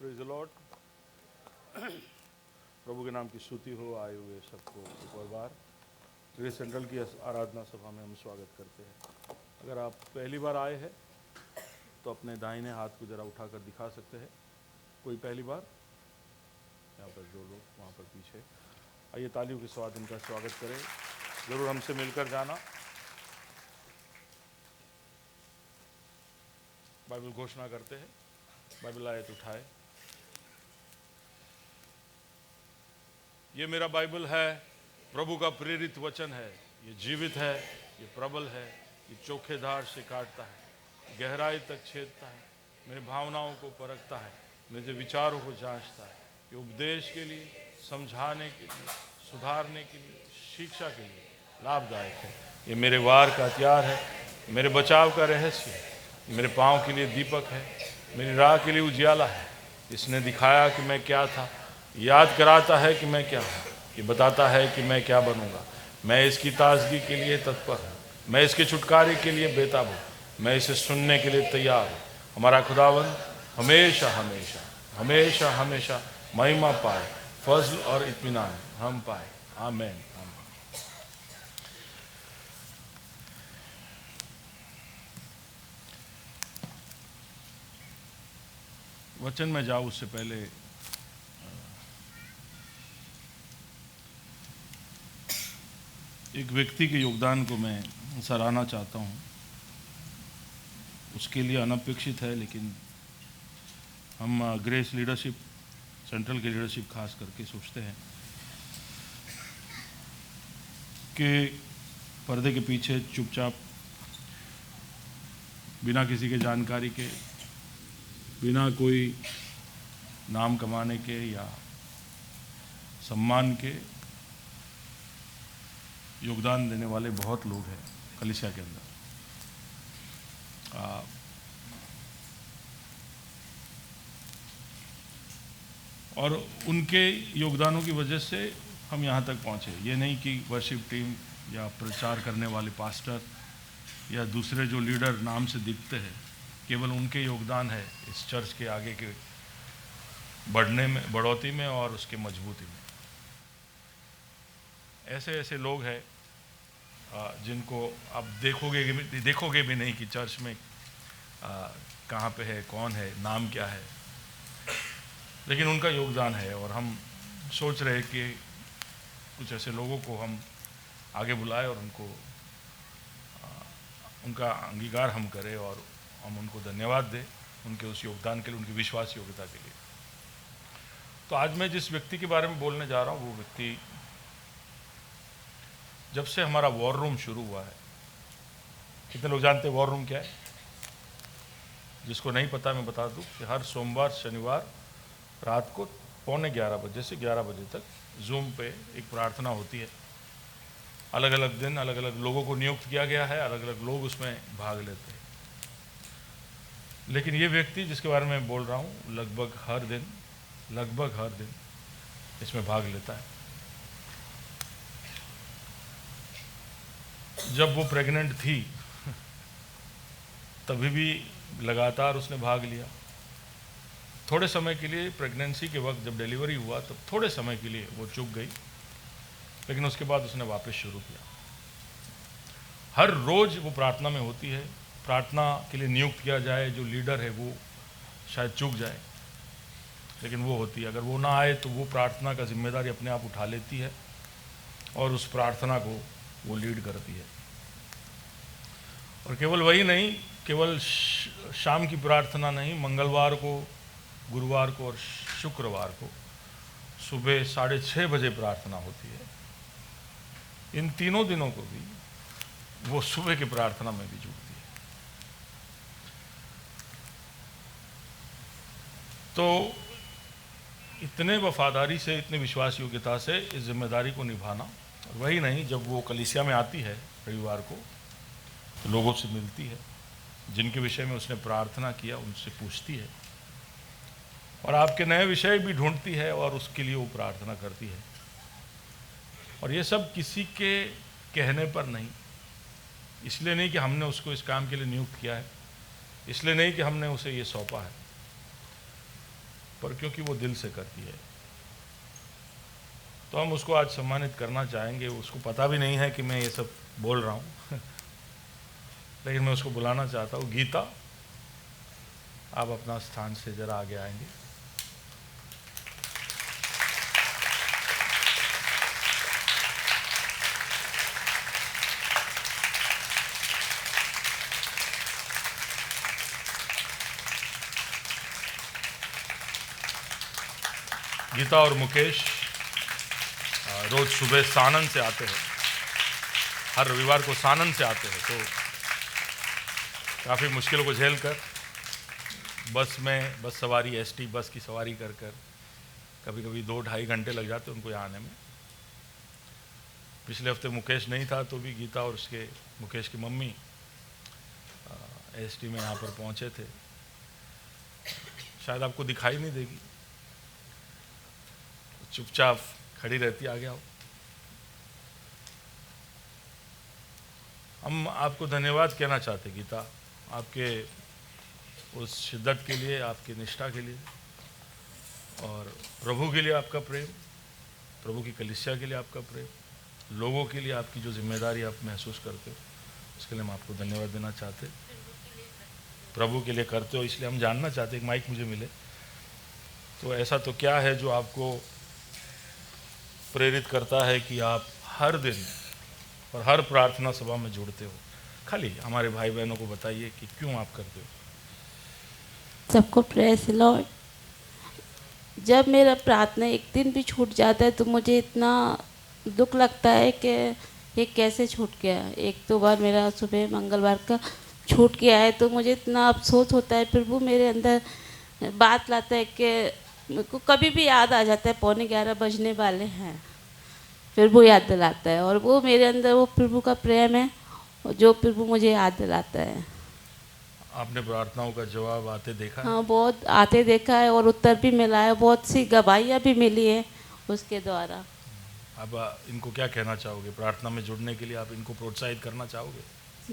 Praise the Lord. प्रभु के नाम की स्तुति हो। आए हुए सबको एक और बार ग्रेस सेंट्रल की आराधना सभा में हम स्वागत करते हैं। अगर आप पहली बार आए हैं तो अपने दाहिने हाथ को जरा उठाकर दिखा सकते हैं। कोई पहली बार? यहाँ पर जो लोग वहाँ पर पीछे, आइए तालियों के साथ इनका स्वागत करें। ज़रूर हमसे मिलकर जाना। बाइबल घोषणा करते हैं। बाइबल आयत उठाए। ये मेरा बाइबल है, प्रभु का प्रेरित वचन है। ये जीवित है, ये प्रबल है, ये चोखे धार से काटता है, गहराई तक छेदता है, मेरे भावनाओं को परखता है, मेरे विचारों को जांचता है। ये उपदेश के लिए, समझाने के लिए, सुधारने के लिए, शिक्षा के लिए लाभदायक है। ये मेरे वार का हथियार है, मेरे बचाव का रहस्य है। मेरे पाँव के लिए दीपक है, मेरी राह के लिए उजियाला है। इसने दिखाया कि मैं क्या था, याद कराता है कि मैं क्या हूँ, ये बताता है कि मैं क्या बनूंगा। मैं इसकी ताजगी के लिए तत्पर हूँ, मैं इसके छुटकारे के लिए बेताब हूँ, मैं इसे सुनने के लिए तैयार हूँ। हमारा खुदावंद हमेशा हमेशा हमेशा हमेशा महिमा पाए, फजल और इत्मीनान हम पाए। आमीन। वचन में जाऊँ उससे पहले एक व्यक्ति के योगदान को मैं सराहना चाहता हूँ। उसके लिए अनपेक्षित है, लेकिन हम ग्रेस लीडरशिप सेंट्रल की लीडरशिप खास करके सोचते हैं कि पर्दे के पीछे चुपचाप, बिना किसी के जानकारी के, बिना कोई नाम कमाने के या सम्मान के योगदान देने वाले बहुत लोग हैं कलीसिया के अंदर। और उनके योगदानों की वजह से हम यहाँ तक पहुँचे। ये नहीं कि वर्शिप टीम या प्रचार करने वाले पास्टर या दूसरे जो लीडर नाम से दिखते हैं, केवल उनके योगदान है इस चर्च के आगे के बढ़ने में, बढ़ोतरी में और उसके मजबूती में। ऐसे ऐसे लोग हैं जिनको आप देखोगे भी नहीं कि चर्च में कहाँ पे है, कौन है, नाम क्या है, लेकिन उनका योगदान है। और हम सोच रहे हैं कि कुछ ऐसे लोगों को हम आगे बुलाएं और उनका अंगीकार हम करें और हम उनको धन्यवाद दें उनके उस योगदान के लिए, उनकी विश्वास योग्यता के लिए। तो आज मैं जिस व्यक्ति के बारे में बोलने जा रहा हूँ, वो व्यक्ति जब से हमारा वॉर रूम शुरू हुआ है। कितने लोग जानते हैं वॉर रूम क्या है? जिसको नहीं पता मैं बता दूं कि हर सोमवार शनिवार रात को 11:15 बजे से 11 बजे तक जूम पे एक प्रार्थना होती है। अलग अलग दिन अलग अलग लोगों को नियुक्त किया गया है, अलग अलग लोग उसमें भाग लेते हैं। लेकिन ये व्यक्ति जिसके बारे में बोल रहा हूँ लगभग हर दिन इसमें भाग लेता है। जब वो प्रेग्नेंट थी तभी भी लगातार उसने भाग लिया। थोड़े समय के लिए प्रेगनेंसी के वक्त जब डिलीवरी हुआ तब थोड़े समय के लिए वो चूक गई, लेकिन उसके बाद उसने वापस शुरू किया। हर रोज़ वो प्रार्थना में होती है। प्रार्थना के लिए नियुक्त किया जाए, जो लीडर है वो शायद चूक जाए, लेकिन वो होती है। अगर वो ना आए तो वो प्रार्थना का जिम्मेदारी अपने आप उठा लेती है और उस प्रार्थना को वो लीड करती है। और केवल वही नहीं, केवल शाम की प्रार्थना नहीं, मंगलवार को, गुरुवार को और शुक्रवार को सुबह 6:30 बजे प्रार्थना होती है। इन तीनों दिनों को भी वो सुबह की प्रार्थना में भी जुड़ती है। तो इतने वफादारी से, इतने विश्वास योग्यता से इस जिम्मेदारी को निभाना। वही नहीं, जब वो कलीसिया में आती है रविवार को तो लोगों से मिलती है, जिनके विषय में उसने प्रार्थना किया उनसे पूछती है और आपके नए विषय भी ढूंढती है और उसके लिए वो प्रार्थना करती है। और ये सब किसी के कहने पर नहीं, इसलिए नहीं कि हमने उसको इस काम के लिए नियुक्त किया है, इसलिए नहीं कि हमने उसे ये सौंपा है, पर क्योंकि वो दिल से करती है तो हम उसको आज सम्मानित करना चाहेंगे। उसको पता भी नहीं है कि मैं ये सब बोल रहा हूँ लेकिन मैं उसको बुलाना चाहता हूँ। गीता, आप अपना स्थान से जरा आगे आएंगे। गीता और मुकेश रोज सुबह सानन से आते हैं, हर रविवार को सानन से आते हैं। तो काफ़ी मुश्किलों को झेल कर बस सवारी एसटी बस की सवारी कर कभी कभी 2-2.5 घंटे लग जाते उनको यहाँ आने में। पिछले हफ्ते मुकेश नहीं था तो भी गीता और उसके मुकेश की मम्मी एसटी में यहाँ पर पहुँचे थे। शायद आपको दिखाई नहीं देगी, चुपचाप खड़ी रहती। आगे आओ। हम आपको धन्यवाद कहना चाहते गीता, आपके उस शिद्दत के लिए, आपकी निष्ठा के लिए, और प्रभु के लिए आपका प्रेम, प्रभु की कलीसिया के लिए आपका प्रेम, लोगों के लिए आपकी जो जिम्मेदारी आप महसूस करते हो, उसके लिए हम आपको धन्यवाद देना चाहते। प्रभु के लिए करते हो, इसलिए हम जानना चाहते। एक माइक मुझे मिले तो ऐसा तो क्या है जो आपको प्रेरित करता है कि आप हर दिन और हर प्रार्थना सभा में जुड़ते हो? खाली हमारे भाई बहनों को बताइए कि क्यों आप करते हो। सबको प्रेज लॉर्ड। जब मेरा प्रार्थना एक दिन भी छूट जाता है तो मुझे इतना दुख लगता है कि ये कैसे छूट गया। एक दो बार मेरा सुबह मंगलवार का छूट गया है तो मुझे इतना अफसोस होता है। प्रभु मेरे अंदर बात लाता है कि मेरे को कभी भी याद आ जाता है 11:15 बजने वाले हैं, फिर वो याद दिलाता है। और वो मेरे अंदर वो प्रभु का प्रेम है जो प्रभु मुझे याद दिलाता है। आपने प्रार्थनाओं का जवाब आते देखा है? हाँ, बहुत आते देखा है और उत्तर भी मिला है, बहुत सी गवाहियाँ भी मिली है उसके द्वारा। अब इनको क्या कहना चाहोगे? प्रार्थना में जुड़ने के लिए आप इनको प्रोत्साहित करना चाहोगे?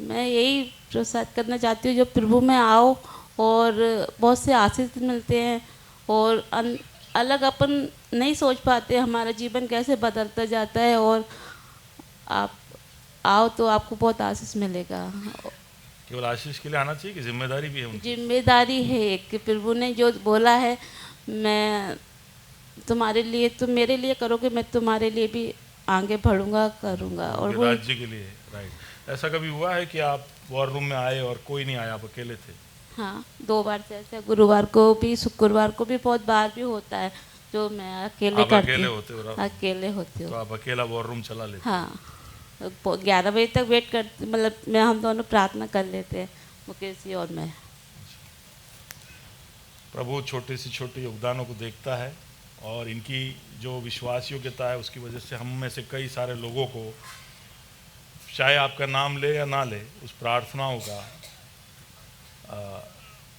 मैं यही प्रोत्साहित करना चाहती हूँ जो प्रभु में आओ और बहुत से आशीष मिलते हैं और अलग अपन नहीं सोच पाते हमारा जीवन कैसे बदलता जाता है। और आप आओ तो आपको बहुत आशीष मिलेगा। केवल आशीष के लिए आना चाहिए कि जिम्मेदारी भी है उनकी? जिम्मेदारी है एक कि प्रभु ने जो बोला है, मैं तुम्हारे लिए, तुम मेरे लिए करोगे, मैं तुम्हारे लिए भी आगे बढ़ूंगा, करूँगा। और वो राज्य के लिए। राइट। ऐसा कभी हुआ है कि आप वॉर रूम में आए और कोई नहीं आया, आप अकेले थे? हाँ, 2 बार से ऐसा, गुरुवार को भी शुक्रवार को भी बहुत बार भी होता है जो मैं अकेले करती हूँ। अकेले होती हूँ तो आप अकेला वॉर रूम चला लेते? हाँ, 11 बजे तक वेट करते, मतलब मैं, हम दोनों प्रार्थना कर लेते हैं, मुकेश जी और मैं। प्रभु छोटे से छोटे योगदानों को देखता है और इनकी जो विश्वास योग्यता है उसकी वजह से हम में से कई सारे लोगों को, चाहे आपका नाम ले या ना ले, उस प्रार्थनाओं का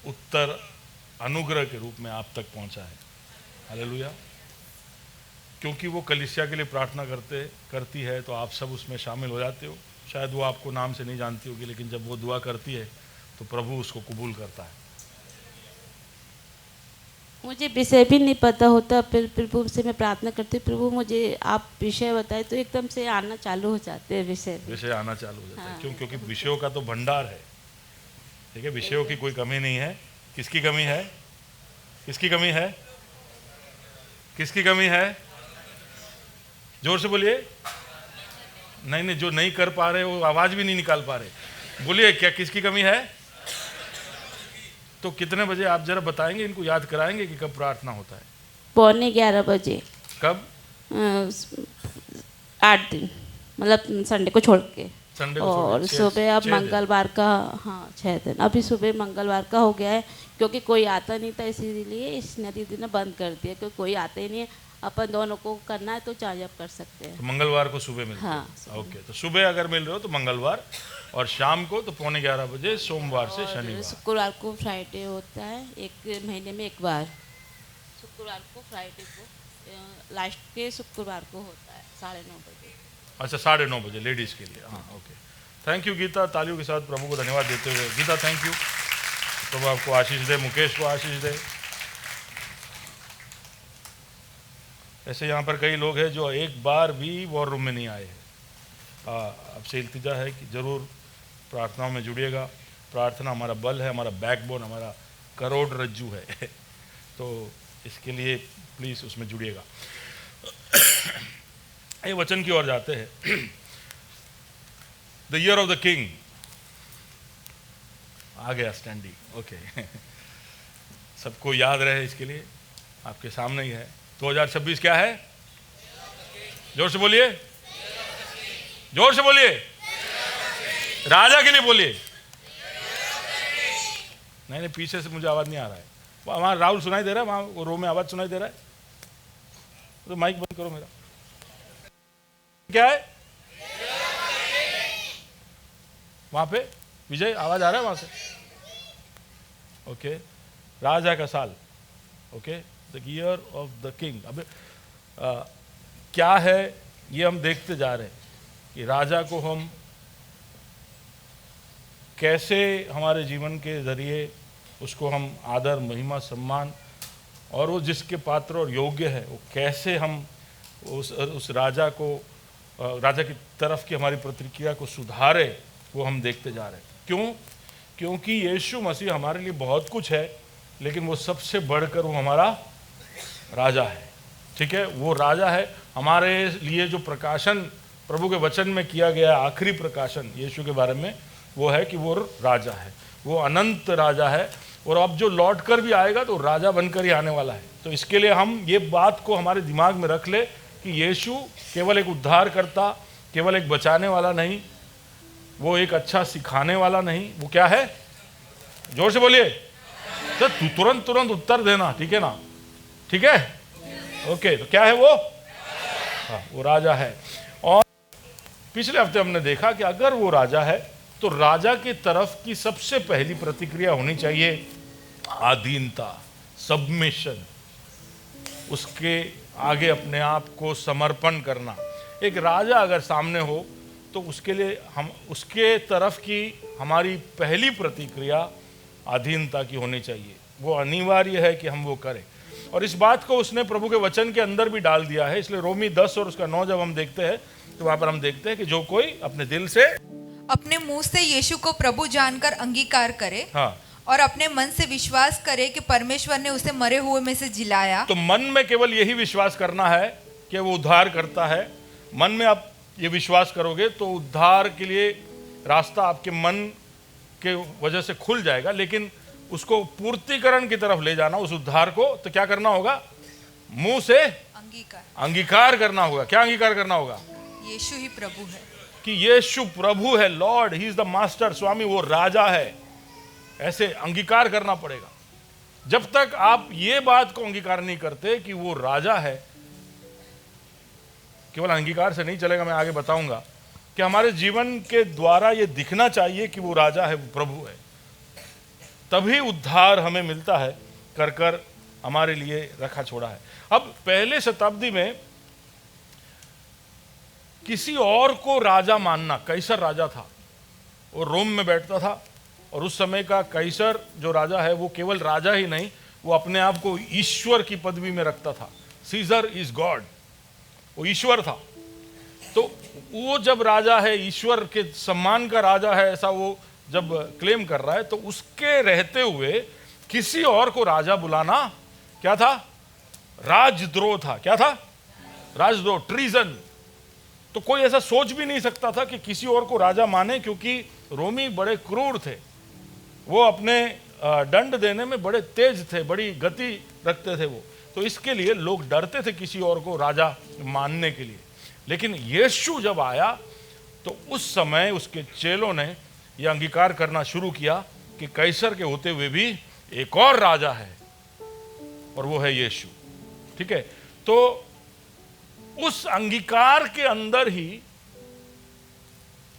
उत्तर अनुग्रह के रूप में आप तक पहुंचा है। हालेलुया। क्योंकि वो कलीसिया के लिए प्रार्थना करती है तो आप सब उसमें शामिल हो जाते हो। शायद वो आपको नाम से नहीं जानती होगी, लेकिन जब वो दुआ करती है तो प्रभु उसको कबूल करता है। मुझे विषय भी नहीं पता होता, फिर प्रभु से मैं प्रार्थना करती हूँ, प्रभु मुझे आप विषय बताए, तो एकदम से आना चालू हो जाते हैं विषय आना चालू हो जाता है। क्यों? क्योंकि विषयों का तो भंडार है। ठीक है, विषयों की कोई कमी नहीं है। किसकी कमी है? किसकी कमी है? किसकी कमी है? जोर से बोलिए। नहीं, जो नहीं कर पा रहे वो आवाज भी नहीं निकाल पा रहे। बोलिए, क्या किसकी कमी है? तो कितने बजे आप जरा बताएंगे, इनको याद कराएंगे कि कब प्रार्थना होता है? 11:15 बजे। कब? 8 दिन, मतलब संडे को छोड़ के। संडे को और सुबह अब मंगलवार का, हाँ 6 दिन। अभी सुबह मंगलवार का हो गया है क्योंकि कोई आता नहीं था, इसीलिए इस नदी दिन बंद कर दिया क्योंकि कोई आता ही नहीं है। अपन दोनों को करना है तो चाहे आप कर सकते हैं। तो मंगलवार को सुबह मिलते हैं? हाँ, ओके। तो सुबह अगर मिल रहे हो तो मंगलवार, और शाम को तो 11:15 बजे सोमवार से शनिवार। शुक्रवार को फ्राइडे होता है, एक महीने में एक बार। शुक्रवार को, फ्राइडे को, लास्ट के शुक्रवार को होता है 9:30 बजे। अच्छा, 9:30 बजे लेडीज़ के लिए। हाँ, ओके। Thank you Gita. तालियों के साथ प्रभु को धन्यवाद देते हुए। Gita, thank you. प्रभु आपको आशीष दे, मुकेश को आशीष दे। ऐसे यहाँ पर कई लोग हैं जो एक बार भी वॉर रूम में नहीं आए हैं। आपसे इल्तिजा है कि ज़रूर प्रार्थनाओं में जुड़िएगा। प्रार्थना हमारा बल है, हमारा बैकबोन, हमारा करोड़रज्जू है तो इसके लिए प्लीज़ उसमें जुड़िएगा। ये वचन की ओर जाते हैं। The year of the king आ गया स्टैंडी, ओके सबको याद रहे इसके लिए आपके सामने ही है। 2026 क्या है? जोर से बोलिए, जोर से बोलिए, राजा के लिए बोलिए। नहीं नहीं, पीछे से मुझे आवाज नहीं आ रहा है। वहां राहुल सुनाई दे रहा है, वहां रो में आवाज सुनाई दे रहा है, तो माइक बंद करो मेरा। क्या है वहां पे? विजय आवाज आ रहा है वहां से? ओके, राजा का साल, okay, the year of the king. अब क्या है ये हम देखते जा रहे हैं कि राजा को हम कैसे हमारे जीवन के जरिए उसको हम आदर, महिमा, सम्मान और वो जिसके पात्र और योग्य है वो कैसे हम उस राजा को, राजा की तरफ की हमारी प्रतिक्रिया को सुधारे, वो हम देखते जा रहे हैं। क्यों? क्योंकि यीशु मसीह हमारे लिए बहुत कुछ है, लेकिन वो सबसे बढ़कर वो हमारा राजा है। ठीक है, वो राजा है। हमारे लिए जो प्रकाशन प्रभु के वचन में किया गया आखिरी प्रकाशन यीशु के बारे में, वो है कि वो राजा है, वो अनंत राजा है, और अब जो लौट कर भी आएगा तो राजा बनकर ही आने वाला है। तो इसके लिए हम ये बात को हमारे दिमाग में रख ले कि यीशु केवल एक उद्धार करता, केवल एक बचाने वाला नहीं, वो एक अच्छा सिखाने वाला नहीं, वो क्या है? जोर से बोलिए, तो तुरंत तुरंत उत्तर देना, ठीक है ना? ठीक है, ओके, तो क्या है वो? हाँ, वो राजा है। और पिछले हफ्ते हमने देखा कि अगर वो राजा है तो राजा की तरफ की सबसे पहली प्रतिक्रिया होनी चाहिए अधीनता, सबमिशन, उसके आगे अपने आप को समर्पण करना। एक राजा अगर सामने हो तो उसके लिए हम, उसके तरफ की हमारी पहली प्रतिक्रिया अधीनता की होनी चाहिए। वो अनिवार्य है कि हम वो करें, और इस बात को उसने प्रभु के वचन के अंदर भी डाल दिया है। इसलिए रोमी 10 और उसका 9 जब हम देखते हैं तो वहां पर हम देखते हैं कि जो कोई अपने दिल से, अपने मुंह से यीशु को प्रभु जानकर अंगीकार करे, हाँ, और अपने मन से विश्वास करे कि परमेश्वर ने उसे मरे हुए में से जिलाया। तो मन में केवल यही विश्वास करना है कि वो उद्धार करता है। मन में आप ये विश्वास करोगे तो उद्धार के लिए रास्ता आपके मन के वजह से खुल जाएगा, लेकिन उसको पूर्तिकरण की तरफ ले जाना उस उद्धार को, तो क्या करना होगा? मुंह से अंगीकार करना होगा। क्या अंगीकार करना होगा? यीशु ही प्रभु है, कि यीशु प्रभु है, lord, he is the master, स्वामी, वो राजा है। ऐसे अंगीकार करना पड़ेगा। जब तक आप ये बात को अंगीकार नहीं करते कि वो राजा है, केवल अंगीकार से नहीं चलेगा। मैं आगे बताऊंगा कि हमारे जीवन के द्वारा ये दिखना चाहिए कि वो राजा है, वो प्रभु है, तभी उद्धार हमें मिलता है, कर कर हमारे लिए रखा छोड़ा है। अब पहले शताब्दी में किसी और को राजा मानना, कैसर राजा था, वो रोम में बैठता था, और उस समय का कैसर जो राजा है वो केवल राजा ही नहीं, वो अपने आप को ईश्वर की पदवी में रखता था। सीजर इज गॉड, वो ईश्वर था। तो वो जब राजा है, ईश्वर के सम्मान का राजा है, ऐसा वो जब क्लेम कर रहा है, तो उसके रहते हुए किसी और को राजा बुलाना क्या था? राजद्रोह था। क्या था? राजद्रोह, ट्रीजन। तो कोई ऐसा सोच भी नहीं सकता था कि किसी और को राजा माने, क्योंकि रोमी बड़े क्रूर थे, वो अपने दंड देने में बड़े तेज थे, बड़ी गति रखते थे वो। तो इसके लिए लोग डरते थे किसी और को राजा मानने के लिए। लेकिन यीशु जब आया तो उस समय उसके चेलों ने यह अंगीकार करना शुरू किया कि कैसर के होते हुए भी एक और राजा है, और वो है यीशु। ठीक है, तो उस अंगीकार के अंदर ही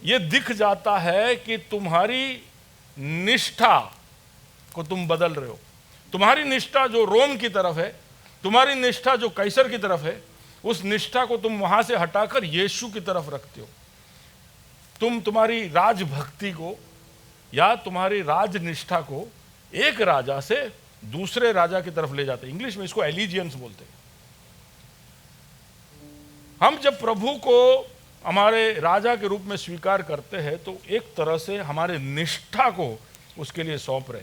यह दिख जाता है कि तुम्हारी निष्ठा को तुम बदल रहे हो। तुम्हारी निष्ठा जो रोम की तरफ है, तुम्हारी निष्ठा जो कैसर की तरफ है, उस निष्ठा को तुम वहां से हटाकर यीशु की तरफ रखते हो। तुम तुम्हारी राजभक्ति को या तुम्हारी राजनिष्ठा को एक राजा से दूसरे राजा की तरफ ले जाते हैं। इंग्लिश में इसको एलिजियंस बोलते हैं। हम जब प्रभु को हमारे राजा के रूप में स्वीकार करते हैं तो एक तरह से हमारे निष्ठा को उसके लिए सौंप रहे।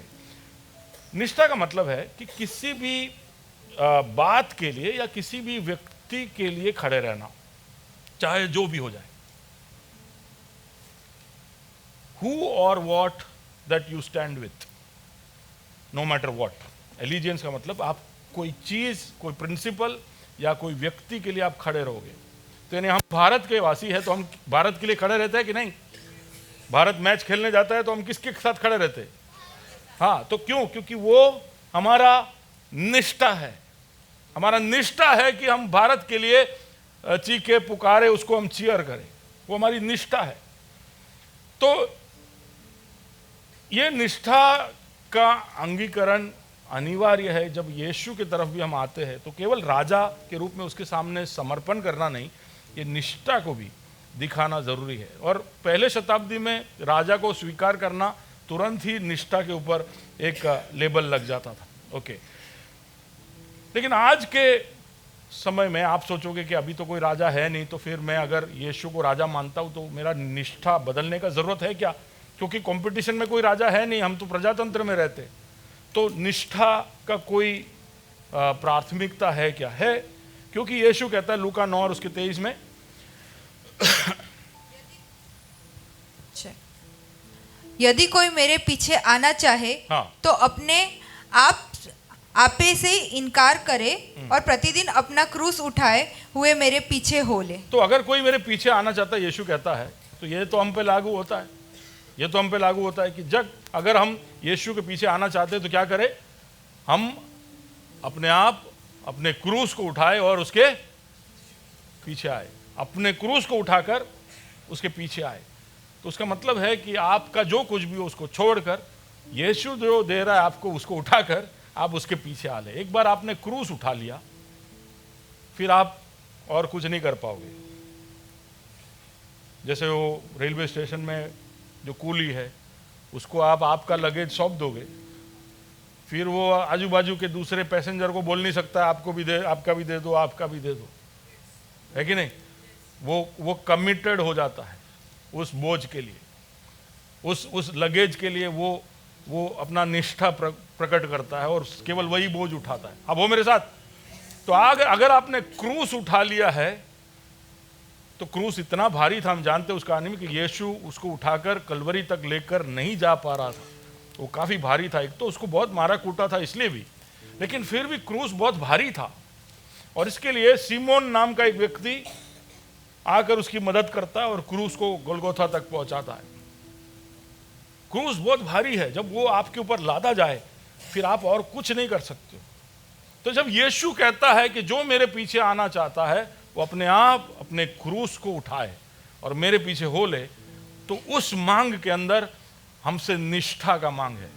निष्ठा का मतलब है कि किसी भी बात के लिए या किसी भी व्यक्ति के लिए खड़े रहना, चाहे जो भी हो जाए। Who or what that you stand with, no matter what. Allegiance का मतलब आप कोई चीज, कोई प्रिंसिपल या कोई व्यक्ति के लिए आप खड़े रहोगे। तो यानी हम भारत के वासी हैं तो हम भारत के लिए खड़े रहते हैं कि नहीं? भारत मैच खेलने जाता है तो हम किसके साथ खड़े रहते हैं? हाँ, तो क्यों? क्योंकि वो हमारा निष्ठा है। हमारा निष्ठा है कि हम भारत के लिए चीखे पुकारे, उसको हम चीयर करें, वो हमारी निष्ठा है। तो ये निष्ठा का अंगीकरण अनिवार्य है। जब यीशु की तरफ भी हम आते हैं तो केवल राजा के रूप में उसके सामने समर्पण करना नहीं, ये निष्ठा को भी दिखाना जरूरी है। और पहले शताब्दी में राजा को स्वीकार करना तुरंत ही निष्ठा के ऊपर एक लेबल लग जाता था। ओके, लेकिन आज के समय में आप सोचोगे कि अभी तो कोई राजा है नहीं, तो फिर मैं अगर यीशु को राजा मानता हूं तो मेरा निष्ठा बदलने का जरूरत है क्या? क्योंकि कंपटीशन में कोई राजा है नहीं, हम तो प्रजातंत्र में रहते। तो निष्ठा का कोई प्राथमिकता है क्या? है, क्योंकि यीशु कहता है लूका 9 और उसके 23 में, यदि कोई मेरे पीछे आना चाहे हाँ। तो अपने आपे से इनकार करे और प्रतिदिन अपना क्रूस उठाए हुए मेरे पीछे हो ले। तो अगर कोई मेरे पीछे आना चाहता है, यीशु कहता है, तो ये तो हम पे लागू होता है। ये तो हम पे लागू होता है कि जब अगर हम यीशु के पीछे आना चाहते हैं तो क्या करें? हम अपने आप अपने क्रूस को उठाए और उसके पीछे आए, अपने क्रूस को उठाकर उसके पीछे आए। तो उसका मतलब है कि आपका जो कुछ भी हो उसको छोड़कर यीशु जो दे रहा है आपको, उसको उठाकर आप उसके पीछे आ ले। एक बार आपने क्रूस उठा लिया, फिर आप और कुछ नहीं कर पाओगे। जैसे वो रेलवे स्टेशन में जो कूली है, उसको आप आपका लगेज सौंप दोगे, फिर वो आजू बाजू के दूसरे पैसेंजर को बोल नहीं सकता आपको भी दे, आपका भी दे दो, आपका भी दे दो, है कि नहीं? वो कमिटेड हो जाता है उस बोझ के लिए, उस लगेज के लिए। वो अपना निष्ठा प्रकट करता है और केवल वही बोझ उठाता है। अब हो मेरे साथ? तो अगर आपने क्रूस उठा लिया है, तो क्रूस इतना भारी था, हम जानते हैं उस कहानी में कि यीशु उसको उठाकर कलवरी तक लेकर नहीं जा पा रहा था। वो काफ़ी भारी था। एक तो उसको बहुत मारा कूटा था इसलिए भी, लेकिन फिर भी क्रूस बहुत भारी था। और इसके लिए सीमोन नाम का एक व्यक्ति आकर उसकी मदद करता है और क्रूस को गोलगोथा तक पहुंचाता है। क्रूस बहुत भारी है, जब वो आपके ऊपर लादा जाए फिर आप और कुछ नहीं कर सकते हो। तो जब यीशु कहता है कि जो मेरे पीछे आना चाहता है वो अपने आप अपने क्रूस को उठाए और मेरे पीछे हो ले, तो उस मांग के अंदर हमसे निष्ठा का मांग है।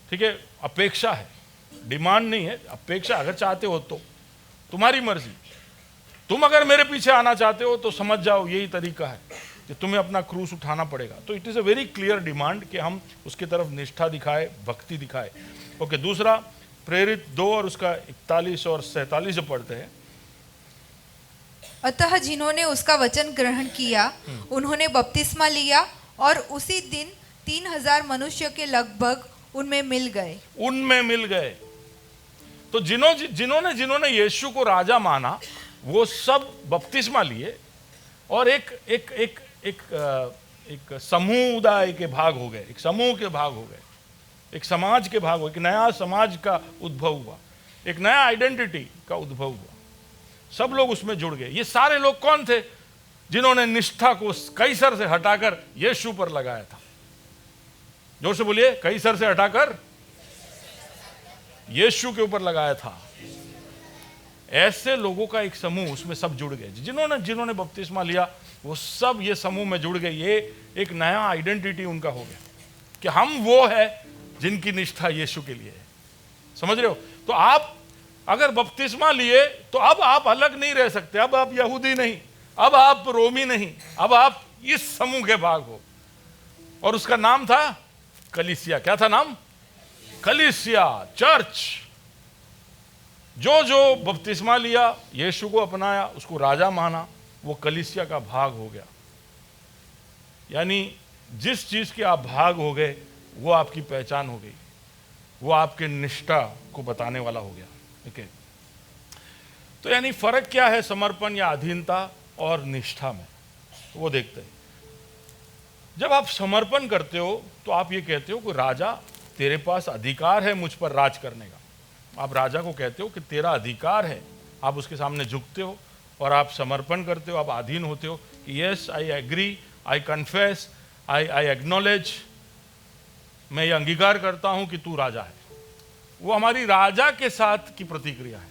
ठीक है, अपेक्षा है, डिमांड नहीं है, अपेक्षा। अगर चाहते हो तो तुम्हारी मर्जी। तुम अगर मेरे पीछे आना चाहते हो तो समझ जाओ यही तरीका है कि तुम्हें अपना क्रूस उठाना पड़ेगा। तो it is a very clear demand कि हम उसकी तरफ निष्ठा दिखाए, भक्ति दिखाए। ओके, दूसरा प्रेरित 2 और उसका 41 और 47 जो पढ़ते हैं, अतः जिन्होंने उसका वचन ग्रहण किया उन्होंने बपतिस्मा लिया और उसी दिन 3000 मनुष्य के लगभग उनमें मिल गए। तो जिन्होंने यीशु को राजा माना वो सब बपतिस्मा लिए और एक समुदाय के भाग हो गए, एक समूह के भाग हो गए, एक समाज के भाग हो गए, एक नया समाज का उद्भव हुआ, एक नया आइडेंटिटी का उद्भव हुआ। सब लोग उसमें जुड़ गए। ये सारे लोग कौन थे? जिन्होंने निष्ठा को कैसर से हटाकर यीशु पर लगाया था। जोर से बोलिए, कैसर से हटाकर यीशु के ऊपर लगाया था। ऐसे लोगों का एक समूह उसमें सब जुड़ गए। जिन्होंने बपतिस्मा लिया वो सब ये समूह में जुड़ गए। ये एक नया आइडेंटिटी उनका हो गया कि हम वो है जिनकी निष्ठा यीशु के लिए है। समझ रहे हो? तो आप अगर बपतिस्मा लिए तो अब आप अलग नहीं रह सकते। अब आप यहूदी नहीं, अब आप रोमी नहीं, अब आप इस समूह के भाग हो। और उसका नाम था कलीसिया। क्या था नाम? कलीसिया, चर्च। जो जो बपतिस्मा लिया, यीशु को अपनाया, उसको राजा माना, वो कलीसिया का भाग हो गया। यानी जिस चीज के आप भाग हो गए वो आपकी पहचान हो गई, वो आपके निष्ठा को बताने वाला हो गया। ओके, तो यानी फर्क क्या है समर्पण या अधीनता और निष्ठा में, वो देखते हैं। जब आप समर्पण करते हो तो आप ये कहते हो कि राजा तेरे पास अधिकार है मुझ पर राज करने का। आप राजा को कहते हो कि तेरा अधिकार है, आप उसके सामने झुकते हो और आप समर्पण करते हो, आप अधीन होते हो कि yes I agree, I confess, I acknowledge, मैं ये अंगीकार करता हूं कि तू राजा है। वो हमारी राजा के साथ की प्रतिक्रिया है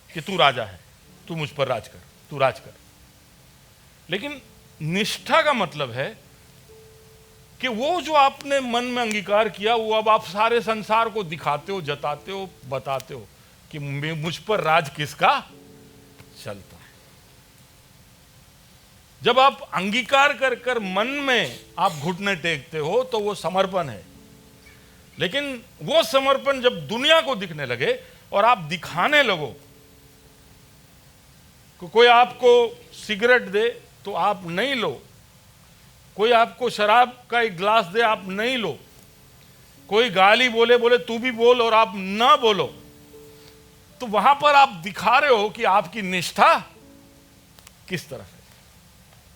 कि तू राजा है, तू मुझ पर राज कर, तू राज कर। लेकिन निष्ठा का मतलब है कि वो जो आपने मन में अंगीकार किया वो अब आप सारे संसार को दिखाते हो, जताते हो, बताते हो कि मुझ पर राज किसका चलता है। जब आप अंगीकार कर कर मन में आप घुटने टेकते हो तो वो समर्पण है। लेकिन वो समर्पण जब दुनिया को दिखने लगे और आप दिखाने लगो, कोई आपको सिगरेट दे तो आप नहीं लो, कोई आपको शराब का एक गिलास दे आप नहीं लो, कोई गाली बोले बोले तू भी बोल और आप ना बोलो, तो वहां पर आप दिखा रहे हो कि आपकी निष्ठा किस तरफ है,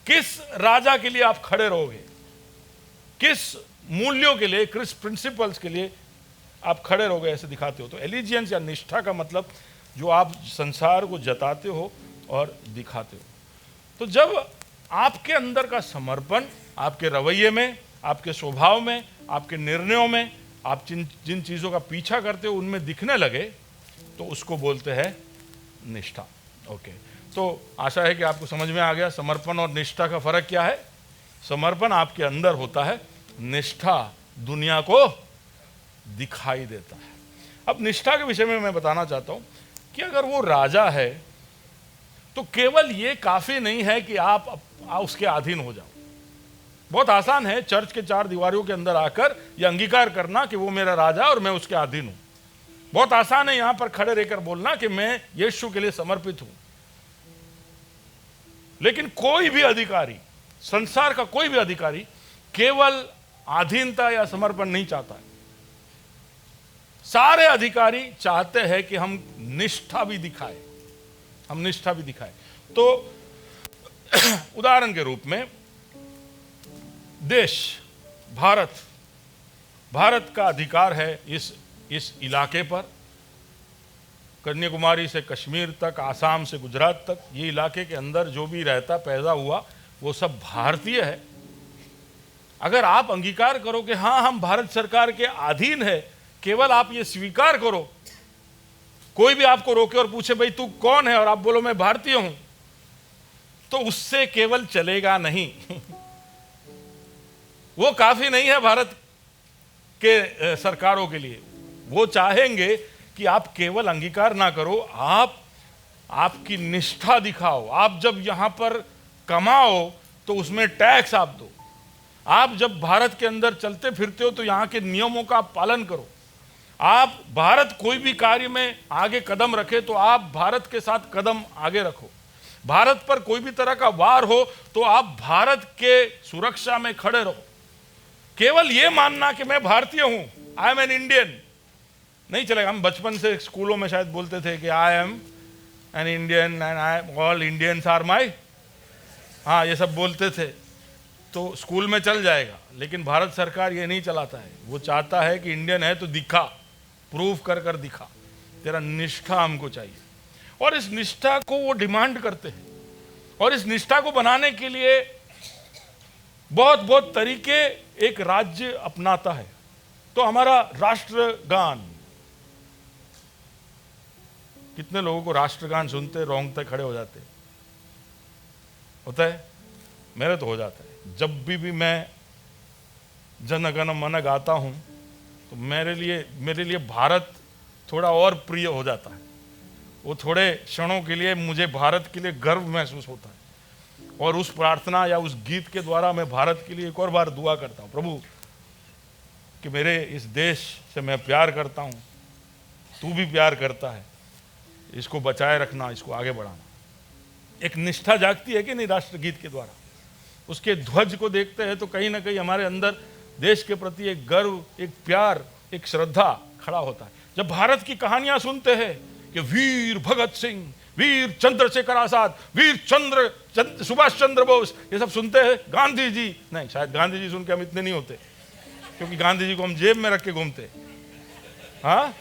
किस राजा के लिए आप खड़े रहोगे, किस मूल्यों के लिए, किस प्रिंसिपल्स के लिए आप खड़े रहोगे, ऐसे दिखाते हो। तो एलिजियंस या निष्ठा का मतलब जो आप संसार को जताते हो और दिखाते हो। तो जब आपके अंदर का समर्पण आपके रवैये में, आपके स्वभाव में, आपके निर्णयों में, आप जिन चीज़ों का पीछा करते हो उनमें दिखने लगे तो उसको बोलते हैं निष्ठा। ओके, तो आशा है कि आपको समझ में आ गया समर्पण और निष्ठा का फर्क क्या है। समर्पण आपके अंदर होता है, निष्ठा दुनिया को दिखाई देता है। अब निष्ठा के विषय में मैं बताना चाहता हूं कि अगर वो राजा है तो केवल ये काफी नहीं है कि आप उसके अधीन हो जाओ। बहुत आसान है चर्च के चार दीवारों के अंदर आकर यह अंगीकार करना कि वो मेरा राजा और मैं उसके अधीन हूं। बहुत आसान है यहां पर खड़े रहकर बोलना कि मैं यीशु के लिए समर्पित हूं। लेकिन कोई भी अधिकारी, संसार का कोई भी अधिकारी केवल अधीनता या समर्पण नहीं चाहता है। सारे अधिकारी चाहते हैं कि हम निष्ठा भी दिखाएं, हम निष्ठा भी दिखाएं। तो उदाहरण के रूप में देश भारत का अधिकार है इस इलाके पर, कन्याकुमारी से कश्मीर तक, आसाम से गुजरात तक, ये इलाके के अंदर जो भी रहता पैदा हुआ वो सब भारतीय है। अगर आप अंगीकार करो कि हाँ हम भारत सरकार के अधीन है, केवल आप ये स्वीकार करो, कोई भी आपको रोके और पूछे भाई तू कौन है और आप बोलो मैं भारतीय हूं, तो उससे केवल चलेगा नहीं। वो काफी नहीं है भारत के सरकारों के लिए। वो चाहेंगे कि आप केवल अंगीकार ना करो, आपकी निष्ठा दिखाओ। आप जब यहां पर कमाओ तो उसमें टैक्स आप दो। आप जब भारत के अंदर चलते फिरते हो तो यहां के नियमों का आप पालन करो। आप भारत कोई भी कार्य में आगे कदम रखे तो आप भारत के साथ कदम आगे रखो। भारत पर कोई भी तरह का वार हो तो आप भारत के सुरक्षा में खड़े रहो। केवल यह मानना कि मैं भारतीय हूं, आई एम एन इंडियन, नहीं चलेगा। हम बचपन से स्कूलों में शायद बोलते थे कि I am an Indian and all Indians are my, हाँ ये सब बोलते थे तो स्कूल में चल जाएगा। लेकिन भारत सरकार ये नहीं चलाता है। वो चाहता है कि इंडियन है तो दिखा, प्रूव कर कर दिखा, तेरा निष्ठा हमको चाहिए। और इस निष्ठा को वो डिमांड करते हैं और इस निष्ठा को बनाने के लिए बहुत तरीके एक राज्य अपनाता है। तो हमारा राष्ट्रगान, कितने लोगों को राष्ट्रगान सुनते रोंगटे खड़े हो जाते? होता है? मेरे तो हो जाता है। जब भी मैं जन गण मन गाता हूं तो मेरे लिए भारत थोड़ा और प्रिय हो जाता है। वो थोड़े क्षणों के लिए मुझे भारत के लिए गर्व महसूस होता है और उस प्रार्थना या उस गीत के द्वारा मैं भारत के लिए एक और बार दुआ करता हूं, प्रभु कि मेरे इस देश से मैं प्यार करता हूं तू भी प्यार करता है, इसको बचाए रखना, इसको आगे बढ़ाना। एक निष्ठा जागती है कि नहीं राष्ट्रगीत के द्वारा। उसके ध्वज को देखते हैं तो कहीं ना कहीं हमारे अंदर देश के प्रति एक गर्व, एक प्यार, एक श्रद्धा खड़ा होता है। जब भारत की कहानियां सुनते हैं कि वीर भगत सिंह, वीर चंद्रशेखर आजाद, सुभाष चंद्र बोस, ये सब सुनते हैं, गांधी जी नहीं, शायद गांधी जी सुन के हम इतने नहीं होते, क्योंकि गांधी जी को हम जेब में रख के घूमते। हाँ,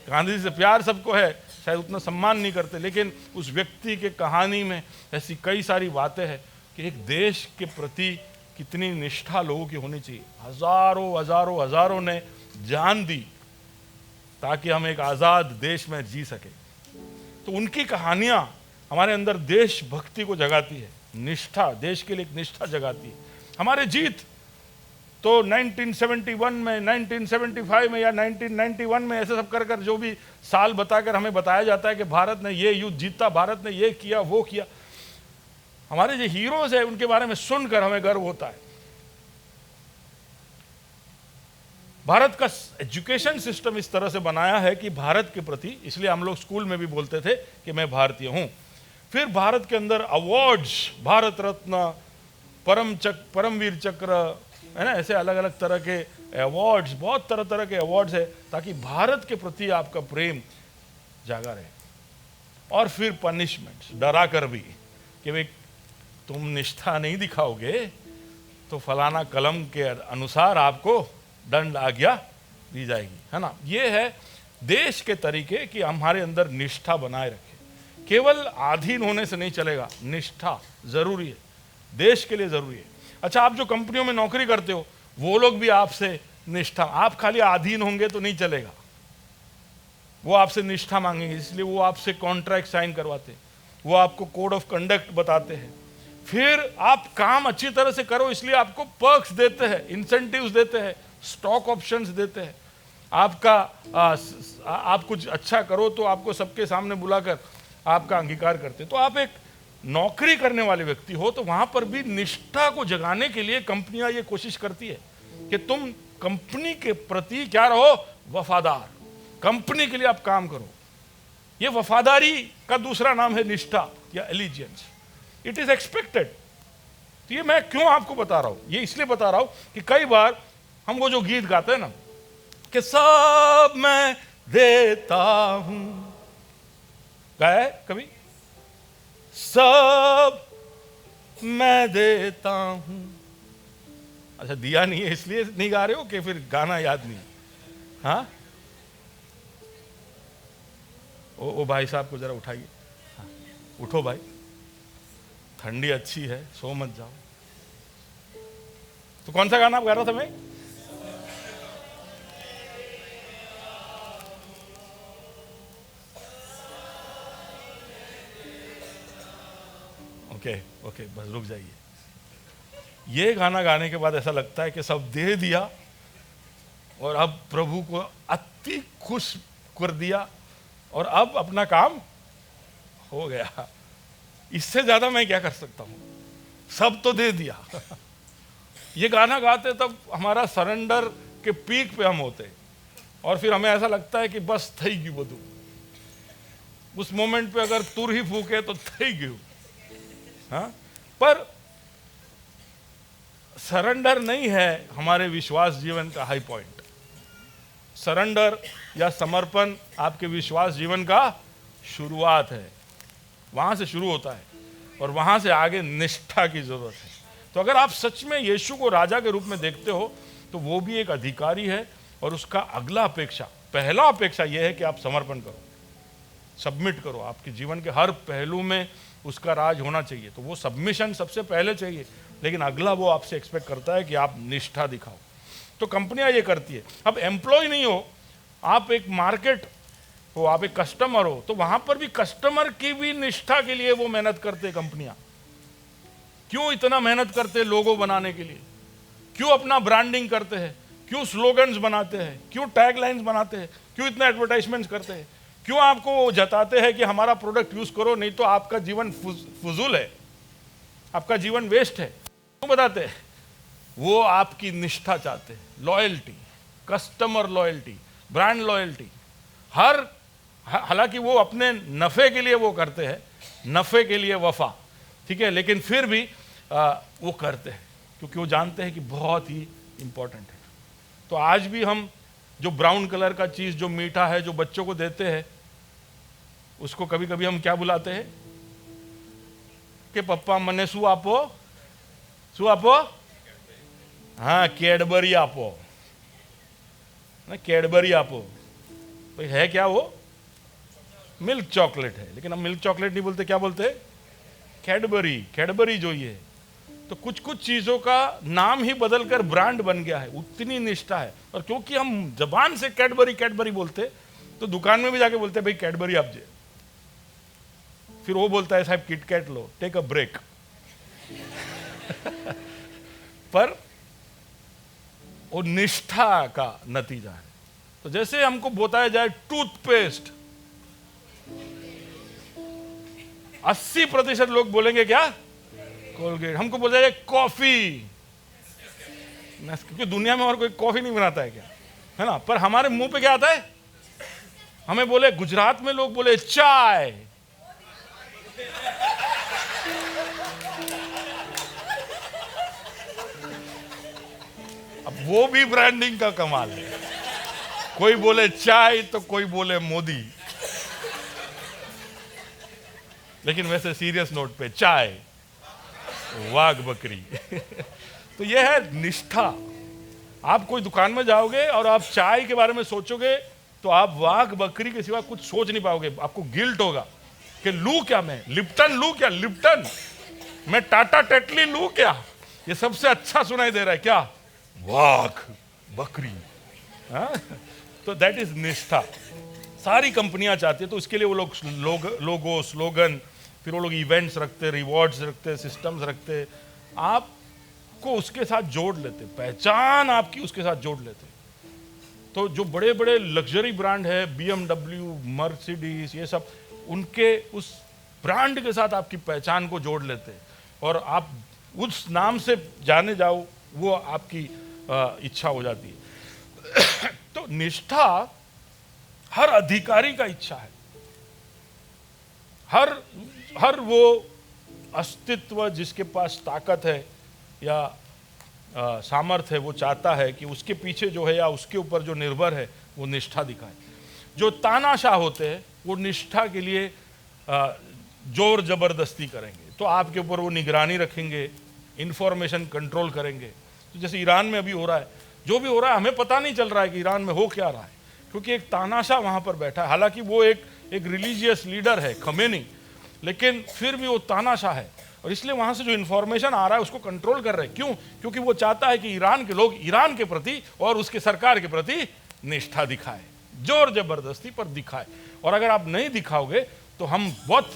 गांधी जी से प्यार सबको है, शायद उतना सम्मान नहीं करते, लेकिन उस व्यक्ति के कहानी में ऐसी कई सारी बातें हैं कि एक देश के प्रति कितनी निष्ठा लोगों की होनी चाहिए। हजारों हजारों हजारों ने जान दी ताकि हम एक आज़ाद देश में जी सके। तो उनकी कहानियां हमारे अंदर देशभक्ति को जगाती है, निष्ठा, देश के लिए एक निष्ठा जगाती है। हमारे जीत तो 1971 में, 1975 में या 1991 में ऐसे सब कर कर जो भी साल बताकर हमें बताया जाता है कि भारत ने ये युद्ध जीता, भारत ने ये किया, वो किया। हमारे जो हीरोज है उनके बारे में सुनकर हमें गर्व होता है। भारत का एजुकेशन सिस्टम इस तरह से बनाया है कि भारत के प्रति, इसलिए हम लोग स्कूल में भी बोलते थे कि मैं भारतीय हूं। फिर भारत के अंदर अवार्ड्स, भारत रत्न, परमवीर चक्र, है ना, ऐसे अलग अलग तरह के अवार्ड्स, बहुत तरह तरह के अवार्ड्स है ताकि भारत के प्रति आपका प्रेम जागा रहे। और फिर पनिशमेंट्स, डरा कर भी कि भाई तुम निष्ठा नहीं दिखाओगे तो फलाना कलम के अनुसार आपको दंड आज्ञा दी जाएगी, है ना। ये है देश के तरीके कि हमारे अंदर निष्ठा बनाए रखें। केवल अधीन होने से नहीं चलेगा, निष्ठा जरूरी है, देश के लिए जरूरी है। अच्छा, आप जो कंपनियों में नौकरी करते हो वो लोग भी आपसे निष्ठा, आप खाली अधीन होंगे तो नहीं चलेगा, वो आपसे निष्ठा मांगेंगे, इसलिए वो आपसे कॉन्ट्रैक्ट साइन करवाते हैं, वो आपको कोड ऑफ कंडक्ट बताते हैं। फिर आप काम अच्छी तरह से करो इसलिए आपको पर्क्स देते हैं, इंसेंटिव्स देते हैं, स्टॉक ऑप्शंस देते हैं। आप कुछ अच्छा करो तो आपको सबके सामने बुलाकर आपका अंगीकार करते हैं। तो आप एक नौकरी करने वाले व्यक्ति हो तो वहां पर भी निष्ठा को जगाने के लिए कंपनियां ये कोशिश करती है कि तुम कंपनी के प्रति क्या रहो, वफादार, कंपनी के लिए आप काम करो। ये वफादारी का दूसरा नाम है निष्ठा या एलिजियंस। It is expected. तो ये मैं क्यों आपको बता रहा हूं, ये इसलिए बता रहा हूं कि कई बार हम वो जो गीत गाते हैं ना कि सब मैं देता हूं, गाया है कभी? सब मैं देता हूं। अच्छा, दिया नहीं है इसलिए नहीं गा रहे हो कि फिर गाना याद नहीं? हाँ, ओ भाई साहब को जरा उठाइए। हाँ, उठो भाई, ठंडी अच्छी है, सो मत जाओ। तो कौन सा गाना आप गा रहा था मैं? ओके, बस रुक जाइए। ये गाना गाने के बाद ऐसा लगता है कि सब दे दिया और अब प्रभु को अति खुश कर दिया और अब अपना काम हो गया। इससे ज्यादा मैं क्या कर सकता हूं, सब तो दे दिया। ये गाना गाते तब हमारा सरेंडर के पीक पे हम होते और फिर हमें ऐसा लगता है कि बस थई गई बधु। उस मोमेंट पे अगर तुर ही फूके तो थई गई। हाँ, पर सरेंडर नहीं है हमारे विश्वास जीवन का हाई पॉइंट। सरेंडर या समर्पण आपके विश्वास जीवन का शुरुआत है, वहां से शुरू होता है और वहां से आगे निष्ठा की जरूरत है। तो अगर आप सच में यीशु को राजा के रूप में देखते हो तो वो भी एक अधिकारी है और उसका अगला अपेक्षा, पहला अपेक्षा यह है कि आप समर्पण करो, सबमिट करो। आपके जीवन के हर पहलू में उसका राज होना चाहिए। तो वो सबमिशन सबसे पहले चाहिए, लेकिन अगला वो आपसे एक्सपेक्ट करता है कि आप निष्ठा दिखाओ। तो कंपनियां ये करती है। अब एम्प्लॉय नहीं हो, आप एक मार्केट हो, आप एक कस्टमर हो, तो वहां पर भी कस्टमर की भी निष्ठा के लिए वो मेहनत करते हैं। कंपनियां क्यों इतना मेहनत करते हैं लोगो बनाने के लिए, क्यों अपना ब्रांडिंग करते हैं, क्यों स्लोगन्स बनाते हैं, क्यों टैगलाइंस बनाते हैं, क्यों इतना एडवर्टाइजमेंट्स करते हैं, क्यों आपको जताते हैं कि हमारा प्रोडक्ट यूज करो नहीं तो आपका जीवन फजूल है, आपका जीवन वेस्ट है। क्यों बताते हैं? वो आपकी निष्ठा चाहते हैं, loyalty, customer loyalty. Brand loyalty. हालांकि वो अपने नफ़े के लिए वो करते हैं, नफ़े के लिए वफा, ठीक है, लेकिन फिर भी वो करते हैं क्योंकि वो जानते हैं कि बहुत ही इम्पोर्टेंट है। तो आज भी हम जो ब्राउन कलर का चीज़ जो मीठा है जो बच्चों को देते हैं, उसको कभी कभी हम क्या बुलाते हैं कि पप्पा मने शू आपो, शू आपो, हाँ कैडबरी आपो ना, कैडबरी आपो। भाई है क्या वो? मिल्क चॉकलेट है, लेकिन हम मिल्क चॉकलेट नहीं बोलते, क्या बोलते हैं? कैडबरी। कैडबरी जो ये, तो कुछ कुछ चीज़ों का नाम ही बदलकर ब्रांड बन गया है, उतनी निष्ठा है। और क्योंकि हम जबान से कैडबरी कैडबरी बोलते, तो दुकान में भी जाके बोलते भाई कैडबरी आप जे, फिर वो बोलता है साहब किटकैट लो, टेक अ ब्रेक। पर वो निष्ठा का नतीजा है। तो जैसे हमको बताया जाए टूथपेस्ट, 80% लोग बोलेंगे क्या? कोलगेट। हमको बोला जाए कॉफी, क्योंकि दुनिया में और कोई कॉफी नहीं बनाता है क्या, है ना, पर हमारे मुंह पे क्या आता है? हमें बोले, गुजरात में लोग बोले चाय, अब वो भी ब्रांडिंग का कमाल है। कोई बोले चाय तो कोई बोले मोदी, लेकिन वैसे सीरियस नोट पे चाय, वाघ बकरी। तो यह है निष्ठा। आप कोई दुकान में जाओगे और आप चाय के बारे में सोचोगे तो आप वाघ बकरी के सिवा कुछ सोच नहीं पाओगे। आपको गिल्ट होगा कि लूं क्या, मैं लिप्टन लूं क्या, लिप्टन, मैं टाटा टेटली लूं क्या, ये सबसे अच्छा सुनाई दे रहा है क्या, वाघ बकरी। हाँ? तो दैट इज निष्ठा। सारी कंपनियां चाहती है, तो इसके लिए वो लोग लोगो, स्लोगन, फिर वो लोग इवेंट्स रखते, रिवॉर्ड्स रखते, सिस्टम्स रखते, आपको उसके साथ जोड़ लेते, पहचान आपकी उसके साथ जोड़ लेते। तो जो बड़े बड़े लग्जरी ब्रांड है, BMW, मर्सिडीज, ये सब, उनके उस ब्रांड के साथ आपकी पहचान को जोड़ लेते और आप उस नाम से जाने जाओ, वो आपकी इच्छा हो जाती है। तो निष्ठा हर अधिकारी का इच्छा है। हर वो अस्तित्व जिसके पास ताकत है या सामर्थ्य है, वो चाहता है कि उसके पीछे जो है या उसके ऊपर जो निर्भर है वो निष्ठा दिखाए। जो तानाशाह होते हैं वो निष्ठा के लिए जोर जबरदस्ती करेंगे, तो आपके ऊपर वो निगरानी रखेंगे, इंफॉर्मेशन कंट्रोल करेंगे। तो जैसे ईरान में अभी हो रहा है, जो भी हो रहा है हमें पता नहीं चल रहा है कि ईरान में हो क्या रहा है, क्योंकि एक तानाशाह वहाँ पर बैठा है। हालांकि वो एक रिलीजियस लीडर है, खमेनी, लेकिन फिर भी वो तानाशाह है और इसलिए वहाँ से जो इन्फॉर्मेशन आ रहा है उसको कंट्रोल कर रहे हैं। क्यों? क्योंकि वो चाहता है कि ईरान के लोग ईरान के प्रति और उसके सरकार के प्रति निष्ठा दिखाए, जोर जबरदस्ती पर दिखाए। और अगर आप नहीं दिखाओगे तो हम बहुत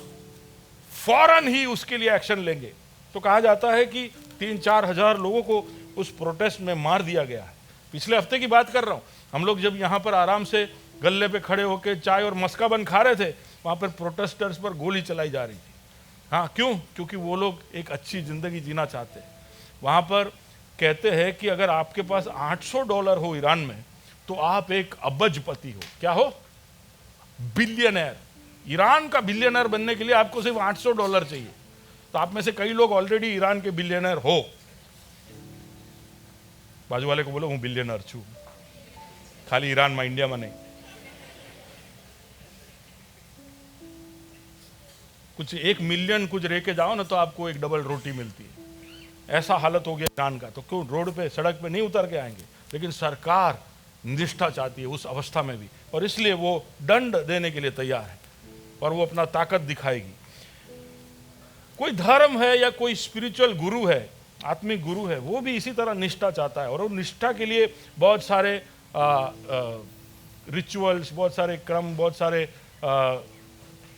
फौरन ही उसके लिए एक्शन लेंगे। तो कहा जाता है कि 3-4 हज़ार लोगों को उस प्रोटेस्ट में मार दिया गया है। पिछले हफ्ते की बात कर रहा हूँ, हम लोग जब यहाँ पर आराम से गल्ले पे खड़े होकर चाय और मस्का बन खा रहे थे, वहाँ पर प्रोटेस्टर्स पर गोली चलाई जा रही थी। हाँ, क्यों? क्योंकि वो लोग एक अच्छी ज़िंदगी जीना चाहते हैं। वहाँ पर कहते हैं कि अगर आपके पास $800 हो ईरान में तो आप एक अबजपति हो। क्या हो? बिलियनर। ईरान का बिलियनर बनने के लिए आपको सिर्फ $800 चाहिए। तो आप में से कई लोग ऑलरेडी ईरान के बिलियनर हो। बाजू वाले को बोलो हूँ बिलियनर छू, खाली ईरान में, इंडिया में नहीं। कुछ 1 मिलियन कुछ रह के जाओ ना तो आपको एक डबल रोटी मिलती है। ऐसा हालत हो गया ईरान का। तो क्यों रोड पे, सड़क पे नहीं उतर के आएंगे, लेकिन सरकार निष्ठा चाहती है उस अवस्था में भी, और इसलिए वो दंड देने के लिए तैयार है और वो अपना ताकत दिखाएगी। कोई धर्म है या कोई स्पिरिचुअल गुरु है, आत्मिक गुरु है, वो भी इसी तरह निष्ठा चाहता है और वो निष्ठा के लिए बहुत सारे रिचुअल्स, बहुत सारे क्रम, बहुत सारे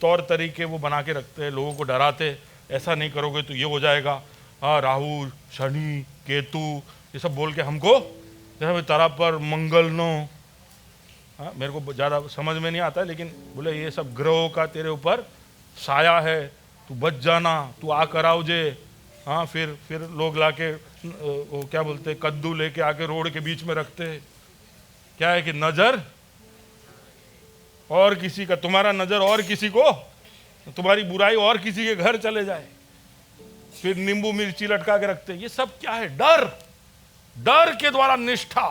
तौर तरीके वो बना के रखते हैं, लोगों को डराते, ऐसा नहीं करोगे तो ये हो जाएगा। हाँ, राहु, शनि, केतु, ये सब बोल के हमको जैसे तारा पर मंगल नो, हाँ, मेरे को ज़्यादा समझ में नहीं आता है, लेकिन बोले ये सब ग्रहों का तेरे ऊपर साया है, तू बच जाना, तू आ कर आओ जे। हाँ, फिर लोग लाके वो क्या बोलते, कद्दू लेके आके रोड के बीच में रखते हैं। क्या है कि नज़र और किसी का, तुम्हारा नजर और किसी को, तुम्हारी बुराई और किसी के घर चले जाए, फिर नींबू मिर्ची लटका के रखते। ये सब क्या है? डर। डर के द्वारा निष्ठा।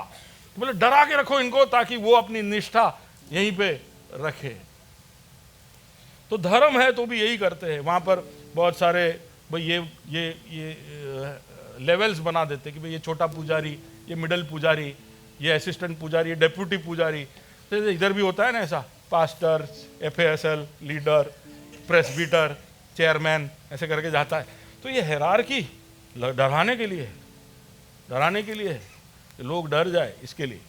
बोले डरा के रखो इनको ताकि वो अपनी निष्ठा यहीं पे रखे। तो धर्म है तो भी यही करते हैं। वहां पर बहुत सारे भाई ये लेवल्स बना देते कि भाई ये छोटा पुजारी, ये मिडिल पुजारी, ये असिस्टेंट पुजारी, ये डेप्यूटी पुजारी। तो इधर भी होता है ना ऐसा, पास्टर, एफएसएल, लीडर, प्रेसबीटर, चेयरमैन, ऐसे करके जाता है। तो ये हायरार्की डराने के लिए है, डराने के लिए है, लोग डर जाए इसके लिए।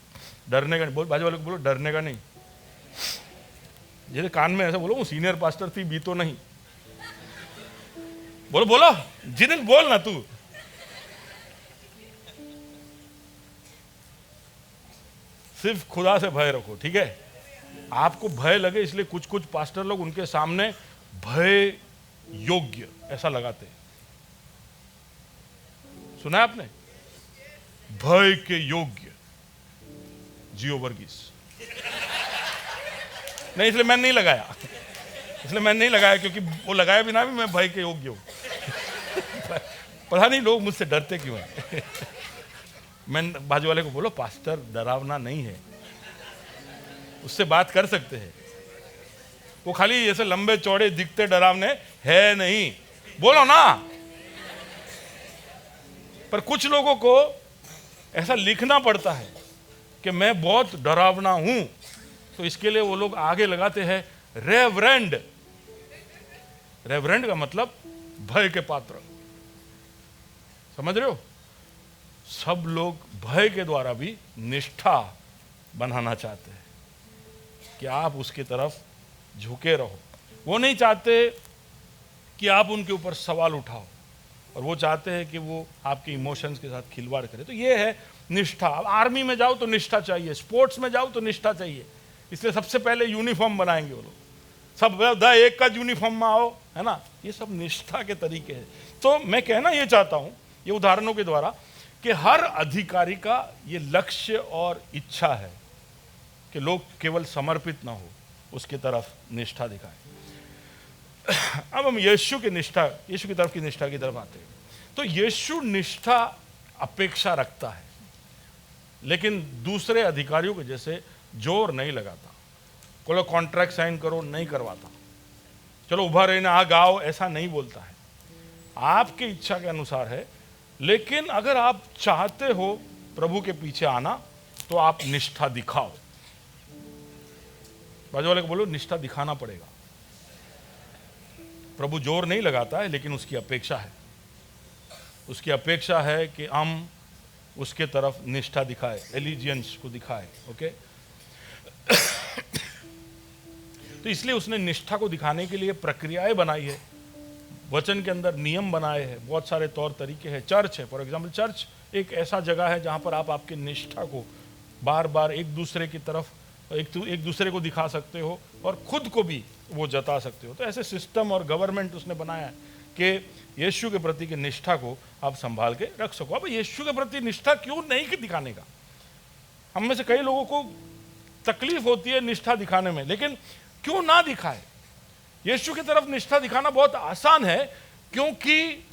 डरने का नहीं, बोल बाजू वाले को बोलो डरने का नहीं। जैसे कान में ऐसा बोलो, वो सीनियर पास्टर थी भी तो नहीं, बोलो बोलो जिन्हें बोल ना तू। सिर्फ खुदा से भय रखो, ठीक है? आपको भय लगे इसलिए कुछ कुछ पास्टर लोग उनके सामने भय योग्य ऐसा लगाते हैं। सुना है आपने? भय के योग्य जियो वर्गीस। नहीं, इसलिए मैंने नहीं लगाया, इसलिए मैंने नहीं लगाया क्योंकि वो लगाया बिना भी मैं भय के योग्य हूं। पता नहीं लोग मुझसे डरते क्यों हैं। मैं बाजू वाले को बोलो पास्टर डरावना नहीं है, उससे बात कर सकते हैं। वो खाली ऐसे लंबे चौड़े दिखते डरावने है नहीं, बोलो ना। पर कुछ लोगों को ऐसा लिखना पड़ता है कि मैं बहुत डरावना हूं, तो इसके लिए वो लोग आगे लगाते हैं रेवरेंड। रेवरेंड का मतलब भय के पात्र, समझ रहे हो? सब लोग भय के द्वारा भी निष्ठा बनाना चाहते हैं कि आप उसकी तरफ झुके रहो। वो नहीं चाहते कि आप उनके ऊपर सवाल उठाओ, और वो चाहते हैं कि वो आपके इमोशंस के साथ खिलवाड़ करे। तो ये है निष्ठा। अब आर्मी में जाओ तो निष्ठा चाहिए, स्पोर्ट्स में जाओ तो निष्ठा चाहिए, इसलिए सबसे पहले यूनिफॉर्म बनाएंगे वो लोग, सब एक का यूनिफॉर्म में आओ, है ना? ये सब निष्ठा के तरीके हैं। तो मैं कहना ये चाहता हूं ये उदाहरणों के द्वारा कि हर अधिकारी का ये लक्ष्य और इच्छा है कि लोग केवल समर्पित ना हो, उसकी तरफ निष्ठा दिखाएं। अब हम यीशु की निष्ठा, यीशु की तरफ की निष्ठा की तरफ आते हैं। तो यीशु निष्ठा अपेक्षा रखता है, लेकिन दूसरे अधिकारियों के जैसे जोर नहीं लगाता। बोलो कॉन्ट्रैक्ट साइन करो, नहीं करवाता। चलो उभा रहना, आ गाओ, ऐसा नहीं बोलता है। आपकी इच्छा के अनुसार है, लेकिन अगर आप चाहते हो प्रभु के पीछे आना तो आप निष्ठा दिखाओ। बाजू वाले को बोलो निष्ठा दिखाना पड़ेगा। प्रभु जोर नहीं लगाता है, लेकिन उसकी अपेक्षा है, उसकी अपेक्षा है कि हम उसके तरफ निष्ठा दिखाए, एलिजियंस को दिखाए। ओके, तो इसलिए उसने निष्ठा को दिखाने के लिए प्रक्रियाएं बनाई है, वचन के अंदर नियम बनाए हैं, बहुत सारे तौर तरीके हैं। चर्च है, फॉर एग्जाम्पल चर्च एक ऐसा जगह है जहां पर आप आपकी निष्ठा को बार बार एक दूसरे की तरफ एक दूसरे को दिखा सकते हो और खुद को भी वो जता सकते हो। तो ऐसे सिस्टम और गवर्नमेंट उसने बनाया है कि यीशु के प्रति की निष्ठा को आप संभाल के रख सको। अब यीशु के प्रति निष्ठा क्यों नहीं दिखाने का? हम में से कई लोगों को तकलीफ होती है निष्ठा दिखाने में, लेकिन क्यों ना दिखाए? यीशु की तरफ निष्ठा दिखाना बहुत आसान है, क्योंकि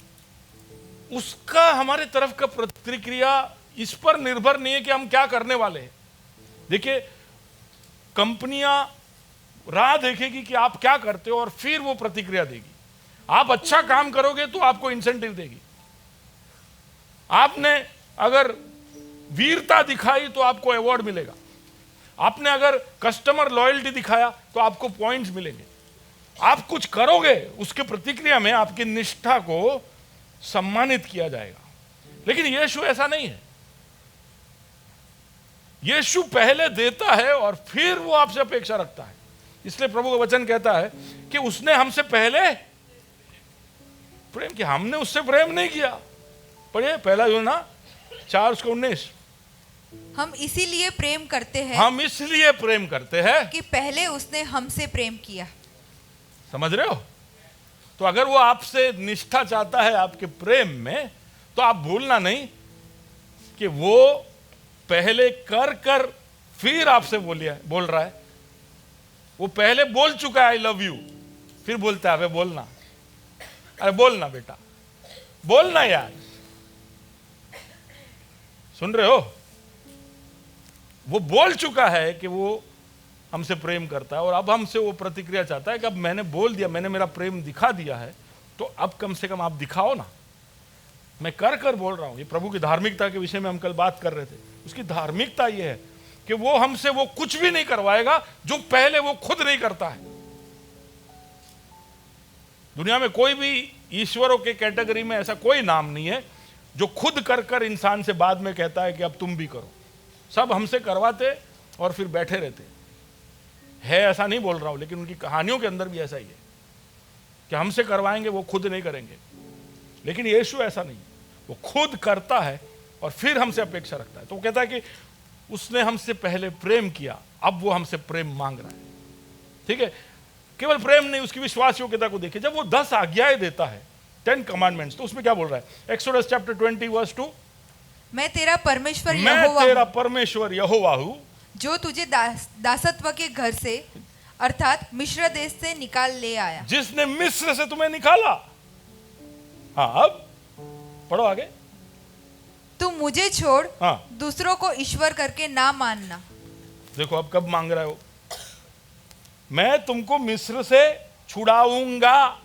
उसका हमारे तरफ का प्रतिक्रिया इस पर निर्भर नहीं है कि हम क्या करने वाले हैं। देखिए, कंपनियां राह देखेगी कि आप क्या करते हो और फिर वो प्रतिक्रिया देगी। आप अच्छा काम करोगे तो आपको इंसेंटिव देगी। आपने अगर वीरता दिखाई तो आपको अवार्ड मिलेगा। आपने अगर कस्टमर लॉयल्टी दिखाया तो आपको पॉइंट्स मिलेंगे। आप कुछ करोगे, उसके प्रतिक्रिया में आपकी निष्ठा को सम्मानित किया जाएगा। लेकिन यीशु ऐसा नहीं है। यीशु पहले देता है और फिर वो आपसे अपेक्षा रखता है। इसलिए प्रभु का वचन कहता है कि उसने हमसे पहले प्रेम किया, हमने उससे प्रेम नहीं किया। पढ़िए पहला यूहन्ना 4:19। हम इसीलिए प्रेम करते हैं, हम इसलिए प्रेम करते हैं कि पहले उसने हमसे प्रेम किया। समझ रहे हो? तो अगर वो आपसे निष्ठा चाहता है आपके प्रेम में, तो आप भूलना नहीं कि वो पहले कर कर फिर आपसे बोल रहा है। वो पहले बोल चुका है आई लव यू, फिर बोलता है अबे बोलना, अरे बोलना बेटा, बोलना यार, सुन रहे हो? वो बोल चुका है कि वो हमसे प्रेम करता है और अब हमसे वो प्रतिक्रिया चाहता है कि अब मैंने बोल दिया, मैंने मेरा प्रेम दिखा दिया है, तो अब कम से कम आप दिखाओ ना। मैं कर कर बोल रहा हूं, ये प्रभु की धार्मिकता के विषय में हम कल बात कर रहे थे। उसकी धार्मिकता ये है कि वो हमसे वो कुछ भी नहीं करवाएगा जो पहले वो खुद नहीं करता है। दुनिया में कोई भी ईश्वरों के कैटेगरी में ऐसा कोई नाम नहीं है जो खुद कर कर इंसान से बाद में कहता है कि अब तुम भी करो। सब हमसे करवाते और फिर बैठे रहते है, ऐसा नहीं बोल रहा हूं, लेकिन उनकी कहानियों के अंदर भी ऐसा ही है कि हमसे करवाएंगे, वो खुद नहीं करेंगे। लेकिन यीशु ऐसा नहीं, वो खुद करता है और फिर हमसे अपेक्षा रखता है। तो वो कहता है कि उसने हमसे पहले प्रेम किया, अब वो हमसे प्रेम मांग रहा है। ठीक है, केवल प्रेम नहीं, उसकी विश्वास योग्यता को देखिए। जब वो 10 आज्ञाएं देता है, 10 कमांडमेंट्स, तो उसमें क्या बोल रहा है? एक्सोडस चैप्टर 20 वर्स 2, मैं तेरा परमेश्वर मैं यहोवा तेरा हूँ, परमेश्वर यहोवा हूं, जो तुझे दासत्व के घर से अर्थात मिस्र देश से निकाल ले आया। जिसने मिस्र से तुम्हें निकाला। हाँ, अब पढ़ो आगे। तू मुझे छोड़ हाँ, दूसरों को ईश्वर करके ना मानना। देखो अब कब मांग रहा है वो? मैं तुमको मिस्र से छुड़ाऊंगा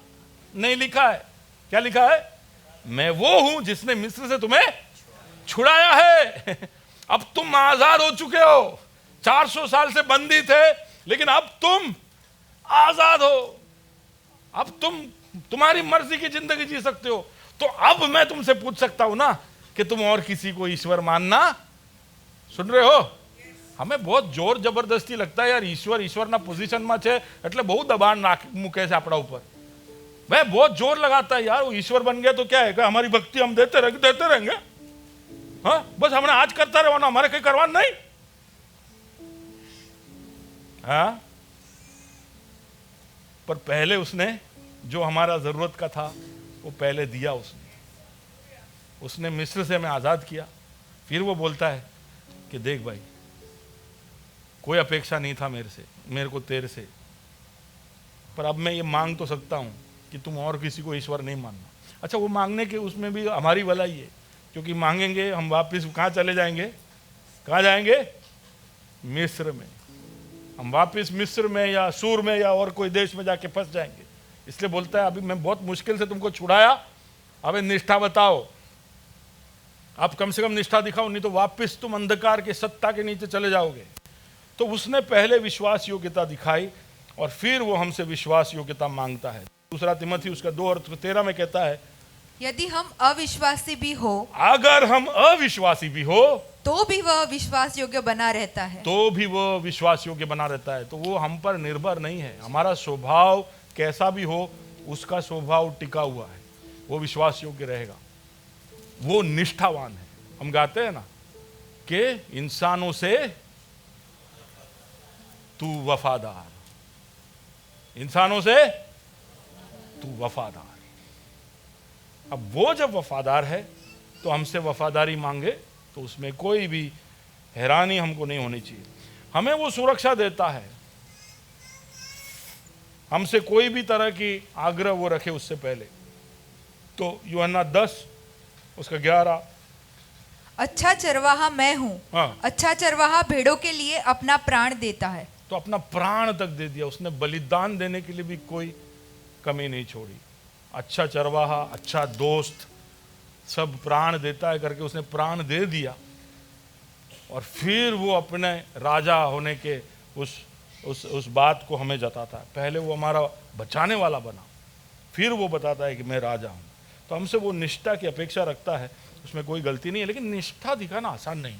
नहीं लिखा है, क्या लिखा है? मैं वो हूं जिसने मिस्र से तुम्हें छुड़ाया है। अब तुम आजाद हो चुके हो। 400 साल से बंदी थे, लेकिन अब तुम आजाद हो। अब तुम्हारी मर्जी की जिंदगी जी सकते हो। तो अब मैं तुमसे पूछ सकता हूं ना कि तुम और किसी को ईश्वर मानना? सुन रहे हो? हमें बहुत जोर जबरदस्ती लगता है यार, ईश्वर ईश्वરના પોઝિશનમાં છે એટલે બહુ દબાણ મૂકે છે આપણા ઉપર। भाई बहुत जोर लगाता है यार, वो ईश्वर बन गया तो क्या है कि हमारी भक्ति हम देते रहेंगे। हाँ, बस हमने आज करता रहना, हमारे कहीं करवा नहीं। हाँ, पर पहले उसने जो हमारा जरूरत का था वो पहले दिया। उसने मिस्र से हमें आजाद किया। फिर वो बोलता है कि देख भाई, कोई अपेक्षा नहीं था मेरे को तेरे से, पर अब मैं ये मांग तो सकता हूं कि तुम और किसी को ईश्वर नहीं मानना। अच्छा, वो मांगने के उसमें भी हमारी भलाई है, क्योंकि मांगेंगे हम वापस कहाँ चले जाएंगे? कहाँ जाएंगे? मिस्र में। हम वापस मिस्र में या सूर में या और कोई देश में जाके फंस जाएंगे। इसलिए बोलता है अभी मैं बहुत मुश्किल से तुमको छुड़ाया, अब निष्ठा बताओ, आप कम से कम निष्ठा दिखाओ, नहीं तो वापस तुम अंधकार के सत्ता के नीचे चले जाओगे। तो उसने पहले विश्वास योग्यता दिखाई और फिर वो हमसे विश्वास योग्यता मांगता है। दूसरा तिमोथी उसका 2:13 में कहता है, यदि हम अविश्वासी भी हो, अगर हम अविश्वासी भी हो तो भी वह विश्वास योग्य बना रहता है। तो भी वह विश्वास योग्य बना रहता है। तो वो हम पर निर्भर नहीं है। हमारा स्वभाव कैसा भी हो, उसका स्वभाव टिका हुआ है, वो विश्वास योग्य रहेगा, वो निष्ठावान है। हम गाते हैं ना कि इंसानों से तू वफादार, इंसानों से तू वफादार। अब वो जब वफादार है तो हमसे वफादारी मांगे तो उसमें कोई भी हैरानी हमको नहीं होनी चाहिए। हमें वो सुरक्षा देता है, हमसे कोई भी तरह की आग्रह वो रखे उससे पहले। तो यूहन्ना 10 उसका 11, अच्छा चरवाहा मैं हूँ, हाँ। अच्छा चरवाहा भेड़ों के लिए अपना प्राण देता है। तो अपना प्राण तक दे दिया उसने, बलिदान देने के लिए भी कोई कमी नहीं छोड़ी। अच्छा चरवाहा, अच्छा दोस्त, सब प्राण देता है करके उसने प्राण दे दिया। और फिर वो अपने राजा होने के उस बात को हमें जताता है। पहले वो हमारा बचाने वाला बना, फिर वो बताता है कि मैं राजा हूँ। तो हमसे वो निष्ठा की अपेक्षा रखता है, उसमें कोई गलती नहीं है। लेकिन निष्ठा दिखाना आसान नहीं,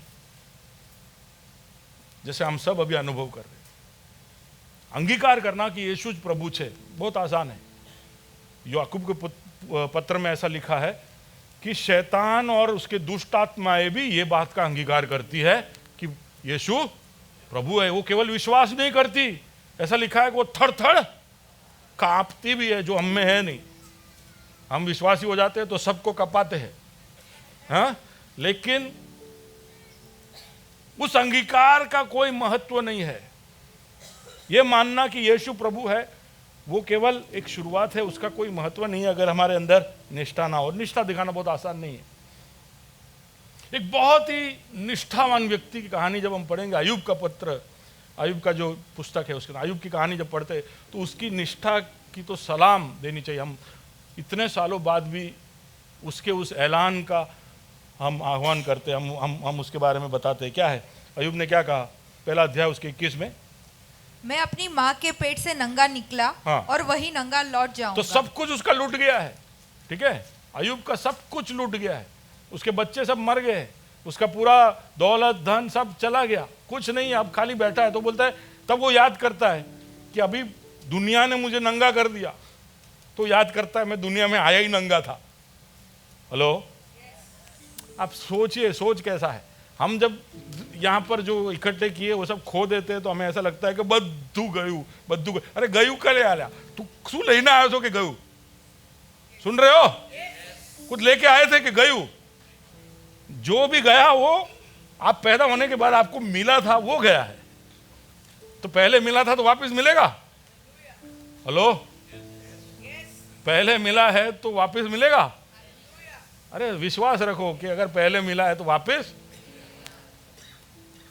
जैसे हम सब अभी अनुभव कर रहे हैं। अंगीकार करना कि यीशु ज प्रभु छे बहुत आसान है। याकूब के पत्र में ऐसा लिखा है कि शैतान और उसके दुष्ट आत्माएं भी ये बात का अंगीकार करती है कि यीशु प्रभु है। वो केवल विश्वास नहीं करती, ऐसा लिखा है कि वो थर थर कांपती भी है, जो हम में है नहीं। हम विश्वासी हो जाते हैं तो सबको कपाते हैं, हाँ, लेकिन उस अंगीकार का कोई महत्व नहीं है। ये मानना कि यीशु प्रभु है वो केवल एक शुरुआत है, उसका कोई महत्व नहीं है अगर हमारे अंदर निष्ठा ना हो। निष्ठा दिखाना बहुत आसान नहीं है। एक बहुत ही निष्ठावान व्यक्ति की कहानी जब हम पढ़ेंगे, अय्यूब का पत्र, अय्यूब का जो पुस्तक है उसके अय्यूब की कहानी जब पढ़ते तो उसकी निष्ठा की तो सलाम देनी चाहिए। हम इतने सालों बाद भी उसके उस ऐलान का हम आह्वान करते, हम उसके बारे में बताते हैं। क्या है अय्यूब ने क्या कहा? पहला अध्याय उसके 21 में, मैं अपनी माँ के पेट से नंगा निकला हाँ। और वही नंगा लौट जाऊंगा। तो सब कुछ उसका लूट गया है। ठीक है, अय्यूब का सब कुछ लूट गया है, उसके बच्चे सब मर गए, उसका पूरा दौलत धन सब चला गया, कुछ नहीं, अब खाली बैठा है। तो बोलता है, तब वो याद करता है कि अभी दुनिया ने मुझे नंगा कर दिया, तो याद करता है मैं दुनिया में आया ही नंगा था। हेलो, आप सोचिए, सोच कैसा है। हम जब यहाँ पर जो इकट्ठे किए वो सब खो देते हैं तो हमें ऐसा लगता है कि बद्दू गयू। अरे गयू करे आया तू शू लेना आयो छो कि गयू? सुन रहे हो? कुछ लेके आए थे कि गयू? जो भी गया वो आप पैदा होने के बाद आपको मिला था वो गया है। तो पहले मिला था तो वापस मिलेगा? हेलो, पहले मिला है तो वापस मिलेगा? अरे विश्वास रखो कि अगर पहले मिला है तो वापस,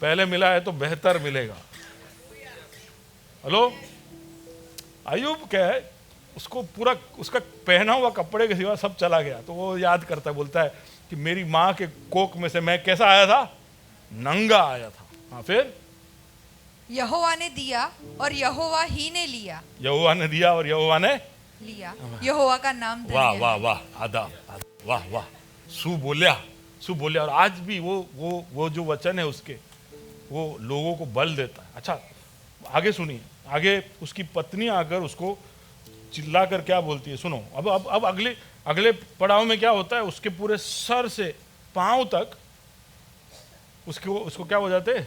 पहले मिला है तो बेहतर मिलेगा। हेलो, अय्यूब क्या है, उसको पूरा उसका पहना हुआ कपड़े के सिवा सब चला गया। तो वो याद करता है, बोलता है कि मेरी माँ के कोख में से मैं कैसा आया था? नंगा आया था। हाँ, फिर यहोवा ने दिया और यहोवा ही ने लिया। यहोवा ने दिया और यहोवा ने लिया। यहोवा का नाम धन्य वाह है। वाह वाह, आदा, वाह वाह, सु बोलिया। और आज भी वो जो वचन है उसके, वो लोगों को बल देता है। अच्छा, आगे सुनिए, आगे उसकी पत्नी आकर उसको चिल्लाकर क्या बोलती है, सुनो। अब अगले पड़ाव में क्या होता है, उसके पूरे सर से पांव तक उसको क्या हो जाते,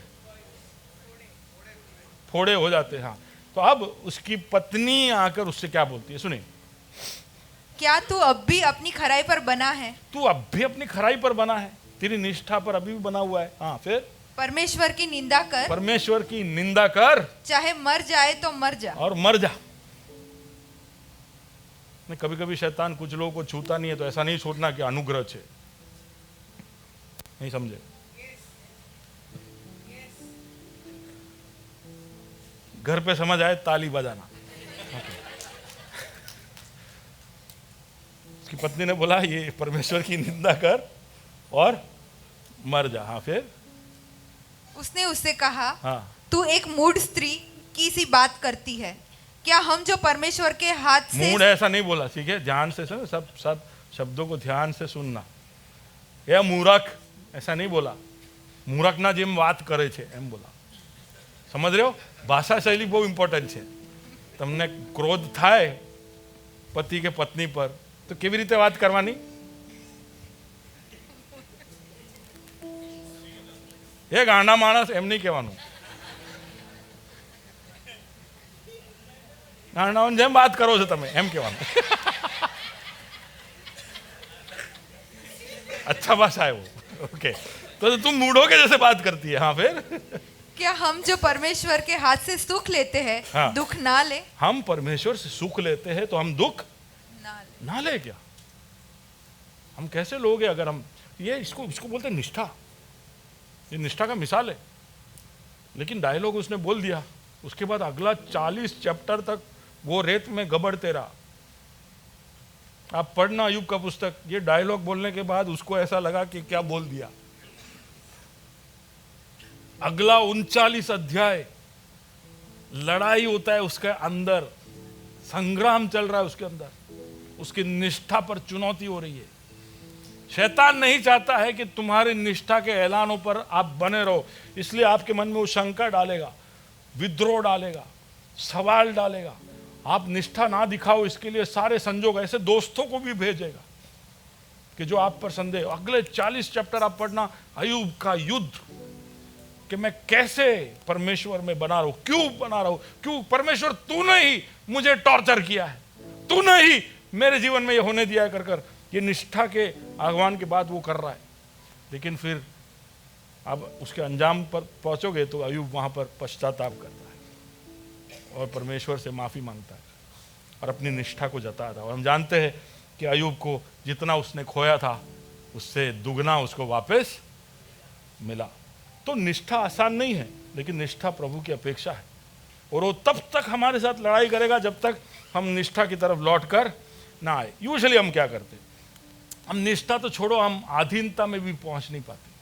फोड़े हो जाते हैं। हाँ, तो अब उसकी पत्नी आकर उससे क्या बोलती है, सुनिए। क्या तू अब भी अपनी खराई पर बना है? तू अब भी अपनी खराई पर बना है, तेरी निष्ठा पर अभी भी बना हुआ है। हाँ, फिर परमेश्वर की निंदा कर, परमेश्वर की निंदा कर, चाहे मर जाए तो मर जा। और मर जा। कभी कभी शैतान कुछ लोगों को छूता नहीं है तो ऐसा नहीं सोचना कि अनुग्रह है, नहीं समझे? घर पे समझ आए ताली बजाना। उसकी पत्नी ने बोला ये परमेश्वर की निंदा कर और मर जा। हाँ, फिर उसने उससे कहा, हाँ, तू एक मूढ़ स्त्री की सी बात करती है। क्या हम जो परमेश्वर के हाथ से मूड ऐसा नहीं बोला, ठीक है, ध्यान से सुन, सब शब्दों को ध्यान से सुनना। या मूर्ख ऐसा नहीं बोला, मूर्ख ना जेम बात करे छे एम बोला। समझ रहे हो? भाषा शैली बहुत इम्पोर्टન્ટ है। तमने क्रोध थाय पति के पत्नी पर तो केवी रीते बात करवानी? ये गांडा माणस एम नहीं कहेवानुं, गांडाओनी जेम बात करो छो तमे एम कहेवानुं। अच्छा भाषा है वो, ओके। तो तुम मूढ़ों के जैसे बात करती है। हाँ, फिर क्या हम जो परमेश्वर के हाथ से सुख लेते हैं, हाँ। दुख ना ले? हम परमेश्वर से सुख लेते हैं तो हम दुख ना ले क्या? हम कैसे लोग हैं अगर हम ये इसको बोलते हैं निष्ठा। ये निष्ठा का मिसाल है। लेकिन डायलॉग उसने बोल दिया, उसके बाद अगला 40 चैप्टर तक वो रेत में गबड़ते रहा। आप पढ़ना अय्यूब का पुस्तक, ये डायलॉग बोलने के बाद उसको ऐसा लगा कि क्या बोल दिया। अगला 39 अध्याय लड़ाई होता है उसके अंदर, संग्राम चल रहा है उसके अंदर, उसकी निष्ठा पर चुनौती हो रही है। शैतान नहीं चाहता है कि तुम्हारी निष्ठा के ऐलानों पर आप बने रहो, इसलिए आपके मन में वो शंका डालेगा, विद्रोह डालेगा, सवाल डालेगा। आप निष्ठा ना दिखाओ, इसके लिए सारे संजोग, ऐसे दोस्तों को भी भेजेगा कि जो आप पर संदेह। अगले 40 चैप्टर आप पढ़ना अय्यूब का युद्ध, कि मैं कैसे परमेश्वर में बना रहूं, क्यों बना रहूं, क्यों परमेश्वर तूने ही मुझे टॉर्चर किया है, तूने ही मेरे जीवन में ये होने दिया है, कर ये निष्ठा के आह्वान के बाद वो कर रहा है। लेकिन फिर अब उसके अंजाम पर पहुंचोगे तो अय्यूब वहां पर पश्चाताप करता है। और परमेश्वर से माफ़ी मांगता है और अपनी निष्ठा को जताता है। और हम जानते हैं कि अय्यूब को जितना उसने खोया था उससे दुगना उसको वापस मिला। तो निष्ठा आसान नहीं है, लेकिन निष्ठा प्रभु की अपेक्षा है, और वो तब तक हमारे साथ लड़ाई करेगा जब तक हम निष्ठा की तरफ लौट कर ना आए। यूजुअली हम क्या करते, हम निष्ठा तो छोड़ो, हम अधीनता में भी पहुंच नहीं पाते।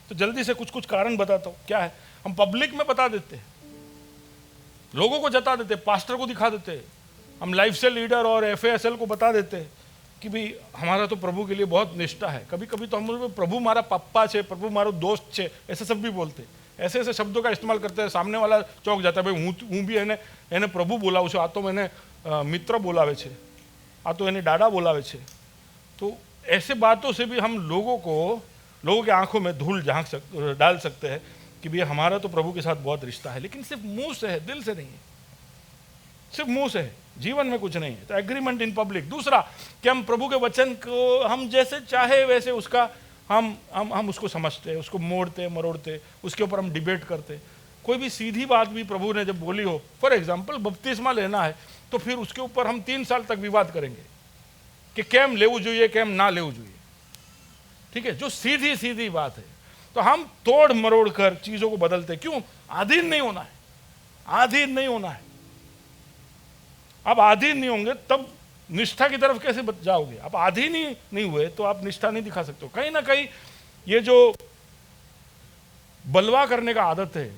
तो जल्दी से कुछ कुछ कारण बताता हूँ। क्या है, हम पब्लिक में बता देते हैं, लोगों को जता देते, पास्टर को दिखा देते, हम लाइफ से लीडर और FASL को बता देते कि भाई हमारा तो प्रभु के लिए बहुत निष्ठा है। कभी कभी तो हम प्रभु मारा पप्पा छे, प्रभु मारो दोस्त छे, ऐसे सब भी बोलते, ऐसे ऐसे शब्दों का इस्तेमाल करते हैं। सामने वाला चौक जाता है, भाई हूँ भी એને प्रभु बोलाવું છું, आ तो मैंने मित्र बोलावे छे, आ तो એને डाडा बोलावे छे। तो ऐसे बातों से भी हम लोगों के आंखों में धूल डाल सकते हैं कि भाई हमारा तो प्रभु के साथ बहुत रिश्ता है, लेकिन सिर्फ मुंह से है, दिल से नहीं है। सिर्फ मुंह से है, जीवन में कुछ नहीं है। तो एग्रीमेंट इन पब्लिक। दूसरा कि हम प्रभु के वचन को हम जैसे चाहे वैसे उसका हम उसको समझते हैं, उसको मोड़ते मरोड़ते, उसके ऊपर हम डिबेट करते। कोई भी सीधी बात भी प्रभु ने जब बोली हो, फॉर एग्जाम्पल बपतिस्मा लेना है, तो फिर उसके ऊपर हम 3 साल तक विवाद करेंगे कि केम लेवू જોઈએ केम ना लेवू જોઈએ। ठीक है, जो सीधी सीधी बात है, तो हम तोड़ मरोड़ कर चीजों को बदलते। क्यों? अधीन नहीं होना है, अधीन नहीं होना है। आप अधीन नहीं होंगे तब निष्ठा की तरफ कैसे जाओगे? आप अधीन ही नहीं हुए तो आप निष्ठा नहीं दिखा सकते हो। कहीं ना कहीं ये जो बलवा करने का आदत है,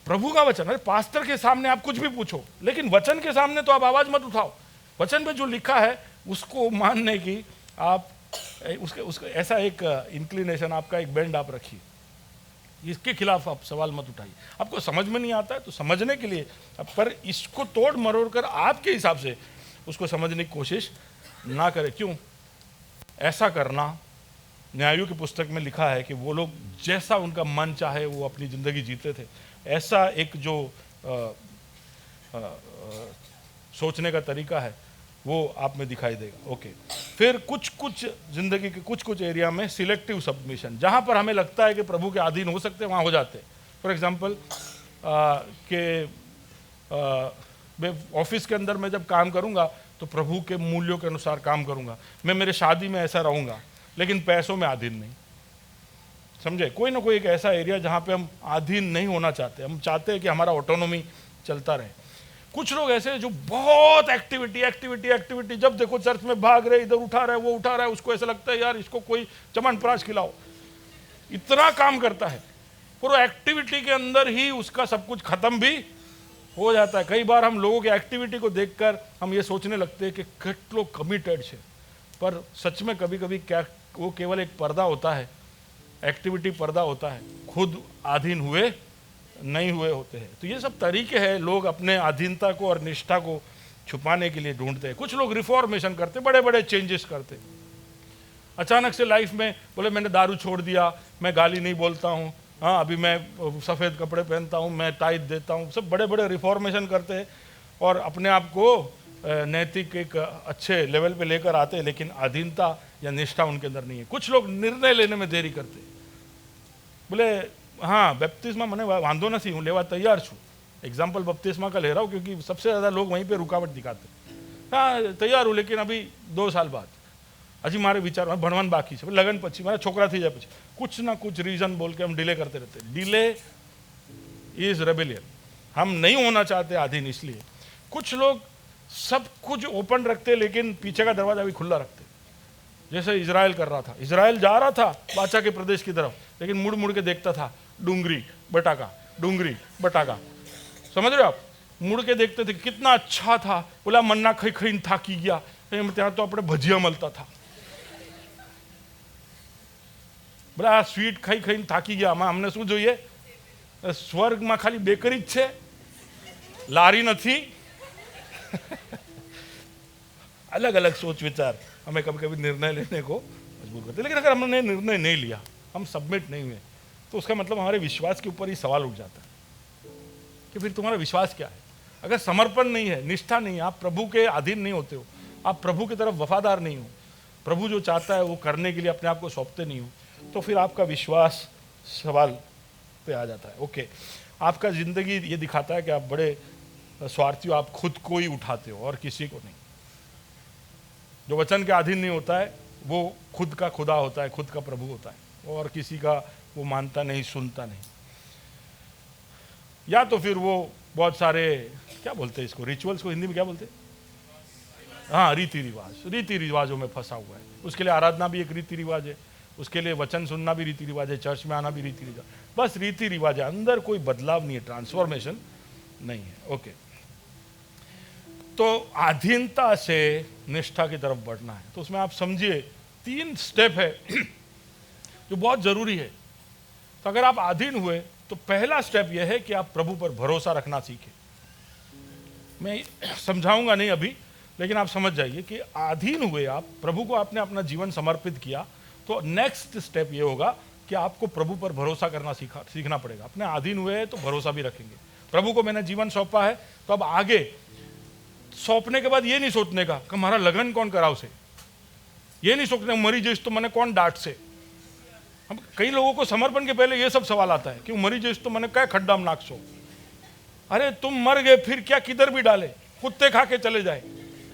प्रभु का वचन, अरे पास्टर के सामने आप कुछ भी पूछो, लेकिन वचन के सामने तो आप आवाज मत उठाओ। वचन पे जो लिखा है उसको मानने की आप उसके ऐसा एक इंक्लिनेशन, आपका एक बेंड आप रखिए, इसके खिलाफ आप सवाल मत उठाइए। आपको समझ में नहीं आता है तो समझने के लिए, पर इसको तोड़ मरोड़ कर आपके हिसाब से उसको समझने की कोशिश ना करें। क्यों? ऐसा करना, न्यायों की पुस्तक में लिखा है कि वो लोग जैसा उनका मन चाहे वो अपनी ज़िंदगी जीते थे। ऐसा एक जो सोचने का तरीका है वो आप में दिखाई देगा। ओके, फिर कुछ कुछ ज़िंदगी के कुछ कुछ एरिया में सिलेक्टिव सबमिशन, जहाँ पर हमें लगता है कि प्रभु के अधीन हो सकते हैं, वहाँ हो जाते हैं। फॉर एग्जांपल कि मैं ऑफिस के अंदर मैं जब काम करूँगा तो प्रभु के मूल्यों के अनुसार काम करूँगा। मैं मेरे शादी में ऐसा रहूँगा, लेकिन पैसों में अधीन नहीं। समझे? कोई ना कोई एक ऐसा एरिया जहाँ पे हम अधीन नहीं होना चाहते, हम चाहते हैं कि हमारा ऑटोनॉमी चलता रहे। कुछ लोग ऐसे हैं जो बहुत एक्टिविटी, जब देखो चर्च में भाग रहे, इधर उठा रहा है, वो उठा रहा है, उसको ऐसा लगता है यार इसको कोई चमनप्राश खिलाओ, इतना काम करता है। पर वो एक्टिविटी के अंदर ही उसका सब कुछ खत्म भी हो जाता है। कई बार हम लोगों की एक्टिविटी को देखकर हम ये सोचने लगते हैं कि कितलो कमिटेड है, पर सच में कभी कभी क्या वो केवल एक पर्दा होता है, एक्टिविटी पर्दा होता है, खुद अधीन हुए नहीं हुए होते हैं। तो ये सब तरीके हैं, लोग अपने अधीनता को और निष्ठा को छुपाने के लिए ढूंढते हैं। कुछ लोग रिफॉर्मेशन करते, बड़े बड़े चेंजेस करते। अचानक से लाइफ में बोले मैंने दारू छोड़ दिया, मैं गाली नहीं बोलता हूँ, हाँ अभी मैं सफ़ेद कपड़े पहनता हूँ, मैं टाइट देता हूँ। सब बड़े बड़े रिफॉर्मेशन करते हैं और अपने आप को नैतिक एक अच्छे लेवल पे लेकर आते हैं, लेकिन अधीनता या निष्ठा उनके अंदर नहीं है। कुछ लोग निर्णय लेने में देरी करते, बोले हाँ बपतिस्मा मैंने वांधो नहीं, हूँ लेवा तैयार छूँ। एग्जाम्पल बपतिस्मा का ले रहा हूँ क्योंकि सबसे ज़्यादा लोग वहीं पे रुकावट दिखाते। हाँ तैयार हूँ, लेकिन अभी 2 साल बाद हजी मारे विचार भणवान बाकी है, लगन पछी मारा छोकरा थी जाए पछी, कुछ ना कुछ रीजन बोल के हम डिले करते रहते। Delay is rebellion. हम नहीं होना चाहते अधीन, इसलिए कुछ लोग सब कुछ ओपन रखते लेकिन पीछे का दरवाजा भी खुला रखते। जैसे इजराइल कर रहा था, इजराइल जा रहा था बादशाह के प्रदेश की तरफ, लेकिन मुड़ मुड़ के देखता था, डूंगरी बटाका। समझ रहे हो आप? मुड़ के देखते थे कितना अच्छा था, बोला मन्ना खाई खाई थाकी गया, ત્યાં तो अपने भजिया મળતા था। बोला आ स्वीट खाई खाई थाकी गया, हमने શું જોઈએ? સ્વર્ગમાં ખાલી બેકરી જ છે, લારી નથી। अलग अलग सोच विचार हमें कभी कभी निर्णय लेने को मजबूर करते। लेकिन अगर हमने निर्णय नहीं लिया, हम सबमिट नहीं हुए, तो उसका मतलब हमारे विश्वास के ऊपर ही सवाल उठ जाता है कि फिर तुम्हारा विश्वास क्या है। अगर समर्पण नहीं है, निष्ठा नहीं है, आप प्रभु के अधीन नहीं होते हो, आप प्रभु की तरफ वफादार नहीं हो, प्रभु जो चाहता है वो करने के लिए अपने आप को सौंपते नहीं हो, तो फिर आपका विश्वास सवाल पे आ जाता है। ओके, आपका ज़िंदगी ये दिखाता है कि आप बड़े स्वार्थी हो, आप खुद को ही उठाते हो और किसी को नहीं। जो वचन के अधीन नहीं होता है वो खुद का खुदा होता है, खुद का प्रभु होता है, और किसी का वो मानता नहीं, सुनता नहीं। या तो फिर वो बहुत सारे क्या बोलते हैं इसको, रिचुअल्स को हिंदी में क्या बोलते हैं, हाँ, रीति रिवाजों में फंसा हुआ है। उसके लिए आराधना भी एक रीति रिवाज है, उसके लिए वचन सुनना भी रीति रिवाज है, चर्च में आना भी रीति रिवाज, बस रीति रिवाज है, अंदर कोई बदलाव नहीं है, ट्रांसफॉर्मेशन नहीं है। ओके, तो अधीनता से निष्ठा की तरफ बढ़ना है, तो उसमें आप समझिए 3 स्टेप है जो बहुत जरूरी है। तो अगर आप अधीन हुए तो पहला स्टेप यह है कि आप प्रभु पर भरोसा रखना सीखें। मैं समझाऊंगा नहीं अभी, लेकिन आप समझ जाइए कि अधीन हुए आप, प्रभु को आपने अपना जीवन समर्पित किया, तो नेक्स्ट स्टेप ये होगा कि आपको प्रभु पर भरोसा करना सीखना पड़ेगा। अपने अधीन हुए हैं तो भरोसा भी रखेंगे। प्रभु को मैंने जीवन सौंपा है, तो अब आगे सौंपने के बाद ये नहीं सोचने का कि हमारा लगन कौन कराव से, ये नहीं सोचने मरी जैस तो मैंने कौन डांट से। हम कई लोगों को समर्पण के पहले ये सब सवाल आता है कि मरी जैस तो मैंने क्या खड्डा में नाक सो। अरे तुम मर गए फिर क्या, किधर भी डाले, कुत्ते खा के चले जाए,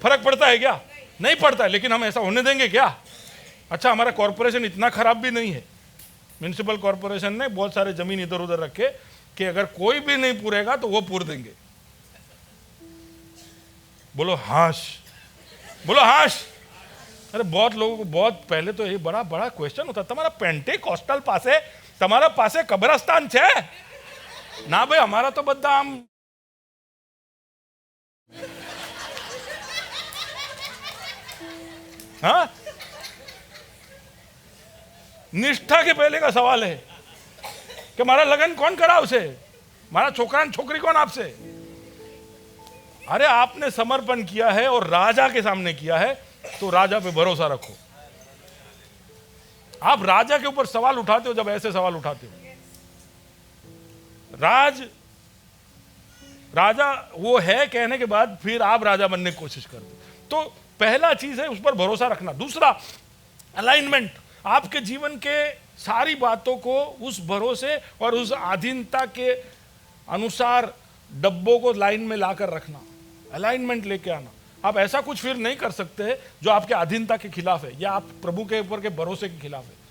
फर्क पड़ता है क्या? नहीं पड़ता है, लेकिन हम ऐसा होने देंगे क्या? अच्छा, हमारा कॉर्पोरेशन इतना खराब भी नहीं है, म्यूनिसिपल कॉर्पोरेशन ने बहुत सारे जमीन इधर उधर रखे कि अगर कोई भी नहीं पूरेगा तो वो पूर देंगे। बोलो हाश, बोलो हाश। अरे बहुत लोगों को बहुत पहले तो ये बड़ा बड़ा क्वेश्चन होता, तुम्हारा पेंटेकोस्टल पासे, तुम्हारा पासे कब्रस्तान छे ना भाई? हमारा तो बद्दा आम हाँ, निष्ठा के पहले का सवाल है कि हमारा लगन कौन करा उसे, हमारा छोकरा छोकरी कौन आपसे। अरे आपने समर्पण किया है और राजा के सामने किया है, तो राजा पे भरोसा रखो। आप राजा के ऊपर सवाल उठाते हो जब ऐसे सवाल उठाते हो। राजा वो है कहने के बाद फिर आप राजा बनने की कोशिश करते हो। तो पहला चीज है उस पर भरोसा रखना। दूसरा, अलाइनमेंट, आपके जीवन के सारी बातों को उस भरोसे और उस अधीनता के अनुसार डब्बों को लाइन में लाकर रखना, अलाइनमेंट लेके आना। आप ऐसा कुछ फिर नहीं कर सकते जो आपके अधीनता के खिलाफ है या आप प्रभु के ऊपर के भरोसे के खिलाफ है।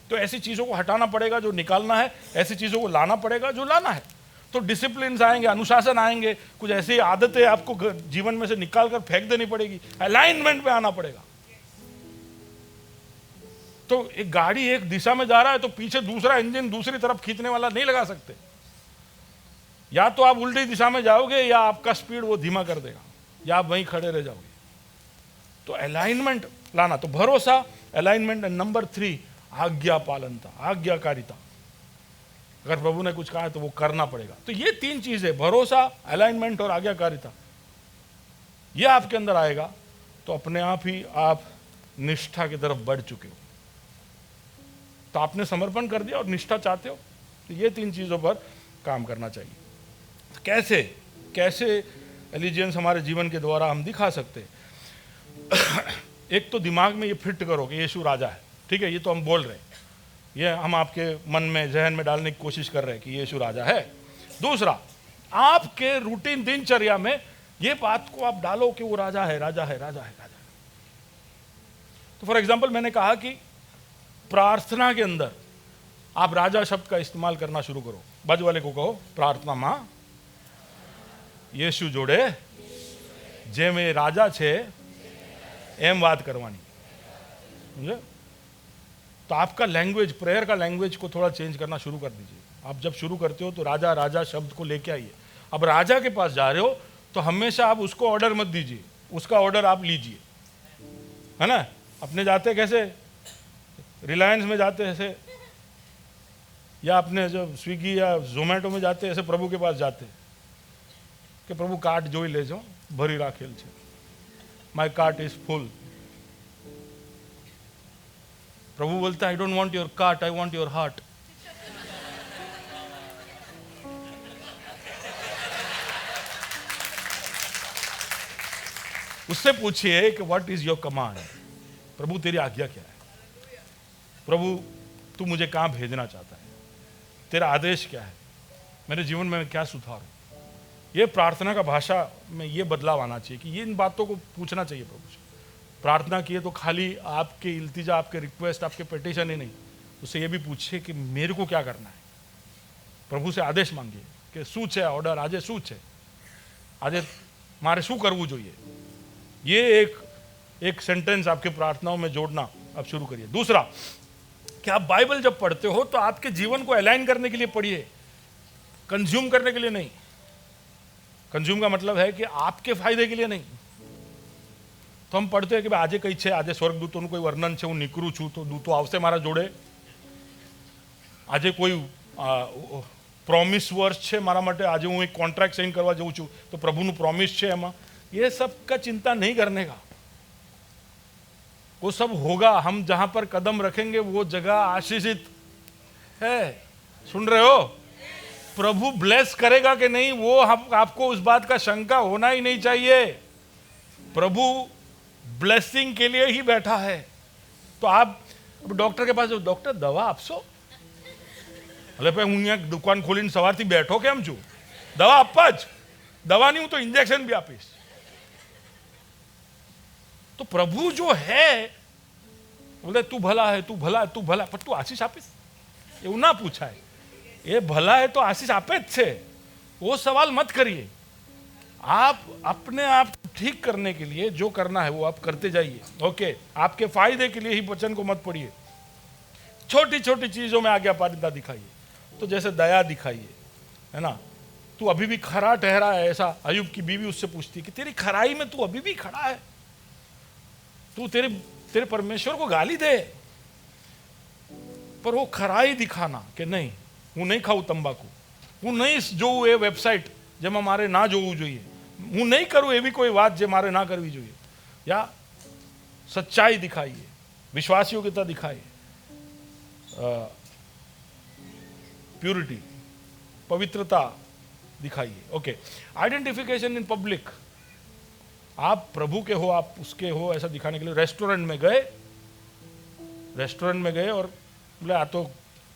तो ऐसी चीजों को हटाना पड़ेगा जो निकालना है, ऐसी चीजों को लाना पड़ेगा जो लाना है। तो डिसिप्लिन आएंगे, अनुशासन आएंगे, कुछ ऐसी आदतें आपको जीवन में से निकाल कर फेंक देनी पड़ेगी, अलाइनमेंट पे आना पड़ेगा। तो एक गाड़ी एक दिशा में जा रहा है तो पीछे दूसरा इंजन दूसरी तरफ खींचने वाला नहीं लगा सकते। या तो आप उल्टी दिशा में जाओगे या आपका स्पीड वो धीमा कर देगा, या आप वहीं खड़े रह जाओगे। तो अलाइनमेंट लाना, तो भरोसा, अलाइनमेंट। नंबर 3, आज्ञा पालनता, आज्ञाकारिता। अगर प्रभु ने कुछ कहा है तो वो करना पड़ेगा। तो ये 3 चीजें, भरोसा, अलाइनमेंट और आज्ञाकारिता, ये आपके अंदर आएगा तो अपने आप ही आप निष्ठा की तरफ बढ़ चुके हो। तो आपने समर्पण कर दिया और निष्ठा चाहते हो, तो ये 3 चीजों पर काम करना चाहिए। तो कैसे एलिजियंस हमारे जीवन के द्वारा हम दिखा सकते हैं। एक तो दिमाग में ये फिट करो कि यीशु राजा है, ठीक है, ये तो हम बोल रहे हैं, ये हम आपके मन में, जहन में डालने की कोशिश कर रहे हैं कि यीशु राजा है। दूसरा, आपके रूटीन दिनचर्या में ये बात को आप डालो कि वो राजा है, राजा है, राजा है, राजा है। तो फॉर एग्जाम्पल मैंने कहा कि प्रार्थना के अंदर आप राजा शब्द का इस्तेमाल करना शुरू करो। बाजू वाले को कहो, प्रार्थना मां यीशु जोड़े जे में राजा छे एम बात करवानी, समझे? तो आपका लैंग्वेज, प्रेयर का लैंग्वेज को थोड़ा चेंज करना शुरू कर दीजिए। आप जब शुरू करते हो तो राजा राजा शब्द को लेके आइए। अब राजा के पास जा रहे हो तो हमेशा आप उसको ऑर्डर मत दीजिए, उसका ऑर्डर आप लीजिए, है ना? अपने जाते कैसे, रिलायंस में जाते ऐसे, या अपने जब स्विगी या जोमेटो में जाते ऐसे प्रभु के पास जाते कि प्रभु कार्ट जो ही ले जाओ भरी राखेल छे, माय कार्ट इज फुल। प्रभु बोलता है, I don't want your cart, I want your heart. उससे पूछिए कि व्हाट इज योर कमांड, प्रभु तेरी आज्ञा क्या है, प्रभु तू मुझे कहां भेजना चाहता है, तेरा आदेश क्या है, मेरे जीवन में क्या सुधार हो। ये प्रार्थना का भाषा में ये बदलाव आना चाहिए कि ये इन बातों को पूछना चाहिए प्रभु से। प्रार्थना किए तो खाली आपके इल्तिजा, आपके रिक्वेस्ट, आपके पिटिशन ही नहीं, उससे ये भी पूछिए कि मेरे को क्या करना है। प्रभु से आदेश मांगिए कि શું છે ઓર્ડર, આજે શું છે, આજે મારે શું કરવું જોઈએ। ये एक सेंटेंस आपके प्रार्थनाओं में जोड़ना आप शुरू करिए। दूसरा कि आप बाइबल जब पढ़ते हो तो आपके जीवन को अलाइन करने के लिए पढ़िए, कंज्यूम करने के लिए नहीं। कंज्यूम का मतलब है कि आपके फायदे के लिए नहीं। तो हम पढ़ते हैं कि આજે કઈ છે, આજે સ્વર્ગદૂતોનું કોઈ વર્ણન છે, હું નીકળું છું તો દૂતો આવશે મારા જોડે, આજે કોઈ પ્રોમિસ વર્ષ છે મારા માટે, આજે હું એક કોન્ટ્રાક્ટ સાઇન કરવા જાઉં છું તો પ્રભુનું પ્રોમિસ છે એમાં, ये सब का चिंता नहीं करने का। वो सब होगा, हम जहां पर कदम रखेंगे वो जगह आशीषित है। सुन रहे हो? प्रभु ब्लेस करेगा कि नहीं वो हम आपको उस बात का शंका होना ही नहीं चाहिए। प्रभु ब्लेसिंग के लिए ही बैठा है। तो आप डॉक्टर के पास, डॉक्टर दवा आपसो, એટલે ભાઈ હું અહીંયા દુકાન ખોલીને સવારથી બેઠો કેમ છું? દવા આપવા જ, દવા નહીં હું તો ઇન્જેક્શન બી આપીશ। तो प्रभु जो है बोले तू भला है, तू भला है, तू भला, पर तू आशीष આપીશ એવું ના પૂછાય। ये भला है तो आशीष આપે જ છે, वो सवाल मत करिए। आप अपने आप ठीक करने के लिए जो करना है वो आप करते जाइए। ओके, आपके फायदे के लिए ही वचन को मत पढ़िए। छोटी छोटी चीजों में आज्ञाकारिता दिखाइए। तो जैसे दया दिखाइए, है ना। तू अभी भी खरा ठहरा है, ऐसा अय्यूब की बीवी उससे पूछती कि तेरी खराई में तू अभी भी खड़ा है, तू तेरे परमेश्वर को गाली दे, पर वो खराई दिखाना कि नहीं હું નહીં ખાઉં તંબાકુ, હું નહીં જોઉં એ વેબસાઇટ જેમાં મારે ના જોવું જોઈએ, હું નહીં કરું એવી કોઈ વાત જે મારે ના કરવી જોઈએ, या सच्चाई दिखाइए, विश्वास योग्यता दिखाइए, प्यूरिटी, पवित्रता दिखाइए। ओके, आइडेंटिफिकेशन इन पब्लिक, आप प्रभु के हो, आप उसके हो, ऐसा दिखाने के लिए रेस्टोरेंट में गए और बोले आ तो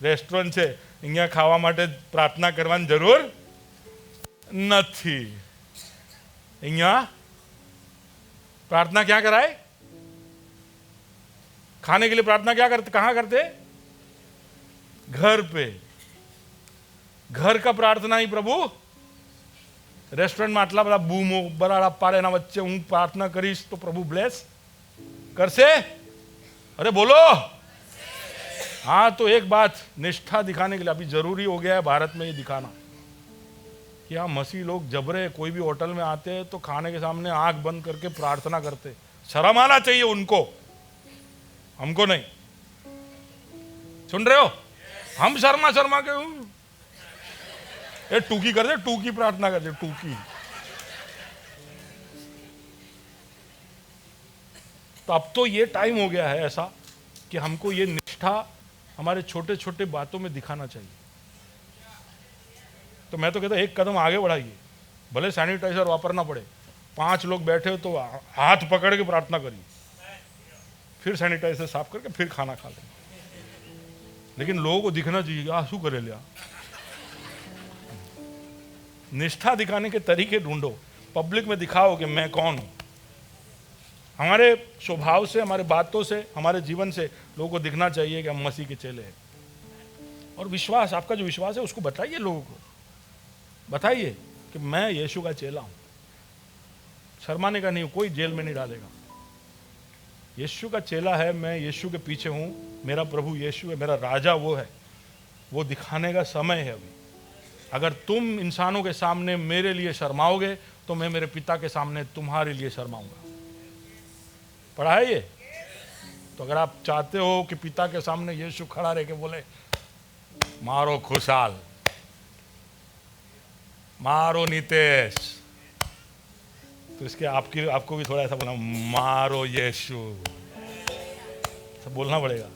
रेस्टोरेंट છે, અહીંયા ખાવા માટે प्रार्थना કરવાની જરૂર નથી। અહીંયા प्रार्थना क्या कराए? खाने के लिए प्रार्थना क्या करते, कहाँ करते? घर पे। घर का प्रार्थना ही प्रभु रेस्टोरेंट में आटला बड़ा बूमो बराड़ा पाड़े ना वच्चे हूँ प्रार्थना करीश तो प्रभु ब्लेस करसे? अरे बोलो। हाँ, तो एक बात निष्ठा दिखाने के लिए अभी जरूरी हो गया है भारत में ये दिखाना कि हाँ मसीह लोग जबरे कोई भी होटल में आते हैं तो खाने के सामने आंख बंद करके प्रार्थना करते। शर्म आना चाहिए उनको, हमको नहीं। सुन रहे हो? हम शर्मा के ये टूकी कर दे, टूकी प्रार्थना कर दे, टूकी। तो अब तो ये टाइम हो गया है ऐसा कि हमको ये निष्ठा हमारे छोटे छोटे बातों में दिखाना चाहिए। तो मैं तो कहता एक कदम आगे बढ़ाइए, भले सैनिटाइजर वापरना पड़े, 5 लोग बैठे हो तो हाथ पकड़ के प्रार्थना करिए, फिर सैनिटाइजर साफ करके फिर खाना खा लें। लेकिन लोगों को दिखना चाहिए शू करे लिया। निष्ठा दिखाने के तरीके ढूंढो, पब्लिक में दिखाओ कि मैं कौन हूं। हमारे स्वभाव से, हमारे बातों से, हमारे जीवन से लोगों को दिखना चाहिए कि हम मसीह के चेले हैं। और विश्वास, आपका जो विश्वास है उसको बताइए, लोगों को बताइए कि मैं यीशु का चेला हूं। शर्माने का नहीं, कोई जेल में नहीं डालेगा। यीशु का चेला है, मैं यीशु के पीछे हूं, मेरा प्रभु यीशु है, मेरा राजा वो है। वो दिखाने का समय है अभी। अगर तुम इंसानों के सामने मेरे लिए शर्माओगे तो मैं मेरे पिता के सामने तुम्हारे लिए शर्माऊंगा। पढ़ा है ये? तो अगर आप चाहते हो कि पिता के सामने यीशु खड़ा रह के बोले मारो खुशाल, मारो नितेश, तो इसके आपको भी थोड़ा ऐसा बोलना, मारो यीशु, सब बोलना पड़ेगा।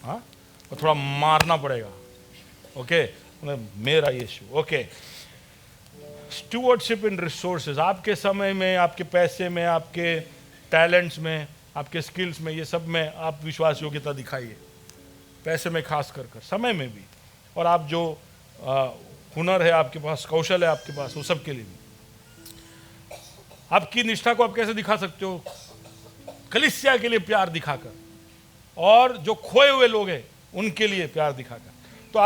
हाँ, और थोड़ा मारना पड़ेगा। ओके, मेरा यीशु। ओके, स्टूवर्डशिप इन रिसोर्सेज, आपके समय में, आपके पैसे में, आपके टैलेंट्स में, आपके स्किल्स में, ये सब में आप विश्वास योग्यता दिखाइए। पैसे में खास कर समय में भी, और आप जो हुनर है आपके पास, कौशल है आपके पास, वो सब के लिए भी। आपकी निष्ठा को आप कैसे दिखा सकते हो? कलीसिया के लिए प्यार दिखाकर, और जो खोए हुए लोग हैं उनके लिए प्यार दिखाकर। तो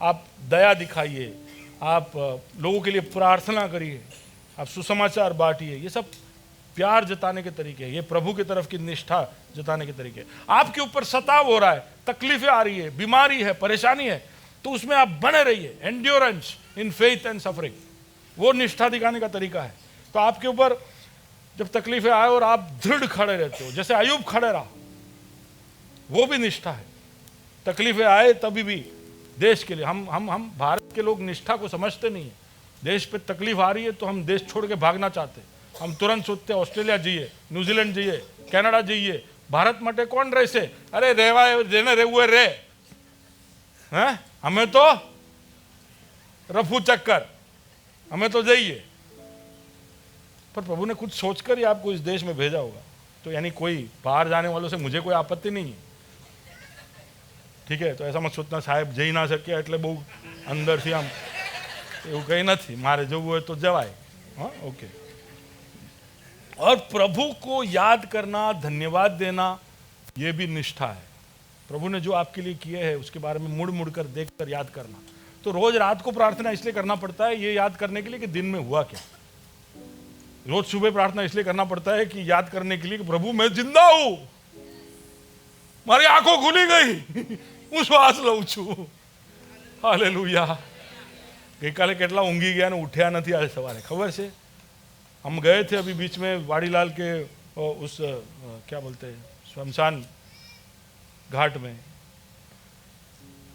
आप दया दिखाइए, आप लोगों के लिए प्रार्थना करिए, आप सुसमाचार बांटिए। ये सब प्यार जताने के तरीके हैं, ये प्रभु की तरफ की निष्ठा जताने के तरीके हैं। आपके ऊपर सताव हो रहा है, तकलीफें आ रही है, बीमारी है, परेशानी है, तो उसमें आप बने रहिए। Endurance in faith and suffering, वो निष्ठा दिखाने का तरीका है। तो आपके ऊपर जब तकलीफें आए और आप दृढ़ खड़े रहते हो, जैसे अय्यूब खड़े रहा, वो भी निष्ठा है। तकलीफें आए तभी भी देश के लिए, हम भारत के लोग निष्ठा को समझते नहीं है। देश पे तकलीफ आ रही है तो हम देश छोड़ के भागना चाहते हैं। हम तुरंत सोचते हैं ऑस्ट्रेलिया जाइए, न्यूजीलैंड जाइए, कनाडा जाइए, भारत मटे कौन रहे से, अरे रेवा रेने रेहुए रे हैं, हमें तो रफू चक्कर, हमें तो जाइए। पर प्रभु ने कुछ सोचकर ही आपको इस देश में भेजा होगा। तो यानी कोई बाहर जाने वालों से मुझे कोई आपत्ति नहीं है, ठीक है? तो ऐसा मत सोचना साहेब जई ना सके એટલે બહુ અંદરથી આમ એવું કંઈ નથી, મારે જવું હોય તો જવાય। हाँ, ओके। और प्रभु को याद करना, धन्यवाद देना, ये भी निष्ठा है। प्रभु ने जो आपके लिए किए है उसके बारे में मुड़ मुड़ कर देख कर याद करना। तो रोज रात को प्रार्थना इसलिए करना पड़ता है ये याद करने के लिए कि दिन में हुआ क्या। रोज सुबह प्रार्थना इसलिए करना पड़ता है कि याद करने के लिए कि प्रभु मैं जिंदा हूं, मारी आंखों खुली गई, હું શ્વાસ લઉં છું। હાલેલુયા। ગઈકાલે કેટલા ઊંઘી ગયા ને ઉઠ્યા નથી आज સવારે, खबर છે? हम गए थे अभी बीच में वाड़ीलाल के उस क्या बोलते हैं शमशान घाट में,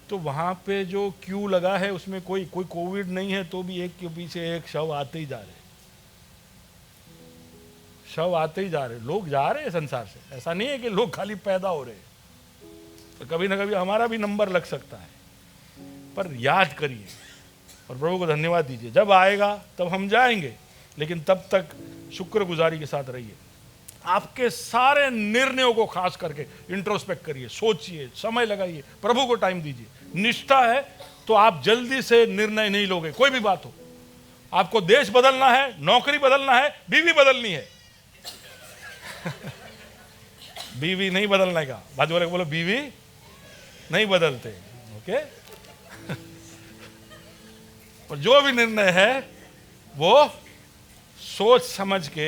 तो वहाँ पे जो क्यू लगा है उसमें कोई कोविड नहीं है तो भी एक के पीछे एक शव आते ही जा रहे, शव आते ही जा रहे, लोग जा रहे हैं संसार से। ऐसा नहीं है कि लोग खाली पैदा हो रहे, तो कभी ना कभी हमारा भी नंबर लग सकता है। पर याद करिए और प्रभु को धन्यवाद दीजिए। जब आएगा तब हम जाएंगे, लेकिन तब तक शुक्रगुजारी के साथ रहिए। आपके सारे निर्णयों को खास करके इंट्रोस्पेक्ट करिए, सोचिए, समय लगाइए, प्रभु को टाइम दीजिए। निष्ठा है तो आप जल्दी से निर्णय नहीं लोगे, कोई भी बात हो। आपको देश बदलना है, नौकरी बदलना है, बीवी बदलनी है बीवी नहीं बदलने का, बाजू वाले को बोलो बीवी नहीं बदलते, ओके? पर जो भी निर्णय है वो सोच समझ के,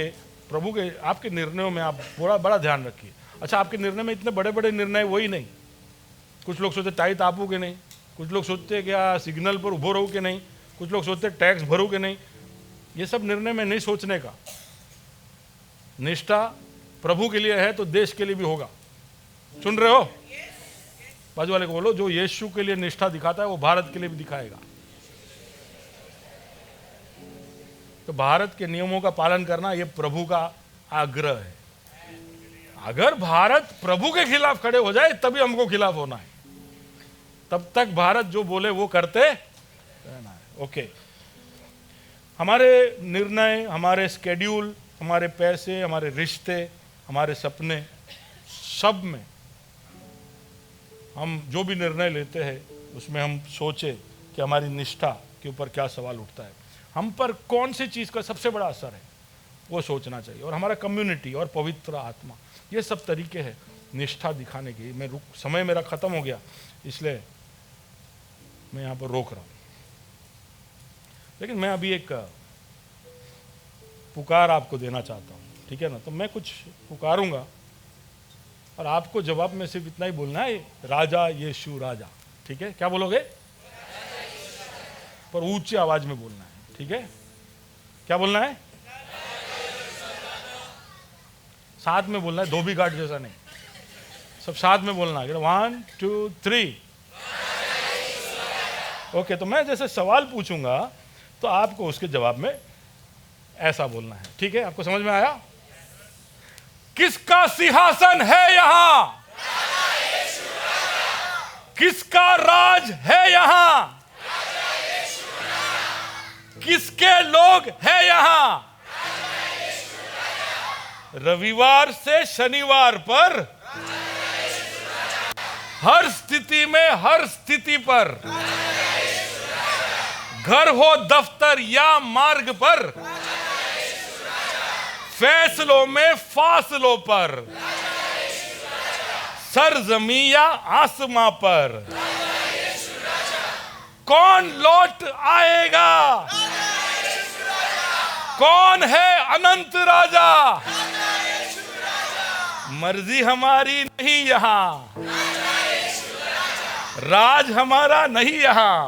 प्रभु के आपके निर्णयों में आप बड़ा ध्यान रखिए। अच्छा, आपके निर्णय में इतने बड़े बड़े निर्णय वही नहीं। कुछ लोग सोचते टाइट आपू के नहीं, कुछ लोग सोचते क्या सिग्नल पर उभो रहूँ के नहीं, कुछ लोग सोचते टैक्स भरूँ के नहीं। ये सब निर्णय में नहीं सोचने का। निष्ठा प्रभु के लिए है तो देश के लिए भी होगा। सुन रहे हो? बाजू वाले को बोलो जो यीशु के लिए निष्ठा दिखाता है वो भारत के लिए भी दिखाएगा। तो भारत के नियमों का पालन करना ये प्रभु का आग्रह है। अगर भारत प्रभु के खिलाफ खड़े हो जाए तभी हमको खिलाफ होना है, तब तक भारत जो बोले वो करते रहना है। ओके, हमारे निर्णय, हमारे स्केड्यूल, हमारे पैसे, हमारे रिश्ते, हमारे सपने, सब में हम जो भी निर्णय लेते हैं उसमें हम सोचे कि हमारी निष्ठा के ऊपर क्या सवाल उठता है, हम पर कौन सी चीज़ का सबसे बड़ा असर है, वो सोचना चाहिए। और हमारा कम्युनिटी और पवित्र आत्मा, ये सब तरीके हैं निष्ठा दिखाने के। मैं समय मेरा ख़त्म हो गया इसलिए मैं यहाँ पर रोक रहा हूँ। लेकिन मैं अभी एक पुकार आपको देना चाहता हूँ, ठीक है ना? तो मैं कुछ पुकारूंगा और आपको जवाब में सिर्फ इतना ही बोलना है, राजा यीशु राजा। ठीक है? क्या बोलोगे? पर ऊंची आवाज में बोलना है, ठीक है? क्या बोलना है? साथ में बोलना है, धोबी घाट जैसा नहीं, सब साथ में बोलना है। 1 2 3। ओके, तो मैं जैसे सवाल पूछूंगा तो आपको उसके जवाब में ऐसा बोलना है, ठीक है? आपको समझ में आया? किसका सिंहासन है यहां? किसका राज है यहां? किसके लोग हैं यहां? रविवार से शनिवार पर, हर स्थिति में, हर स्थिति पर, घर हो दफ्तर या मार्ग पर, फैसलों में फासलों पर, सरजमी या आसमां पर, कौन लौट आएगा? कौन है अनंत राजा? मर्जी हमारी नहीं यहां, राज हमारा नहीं यहां,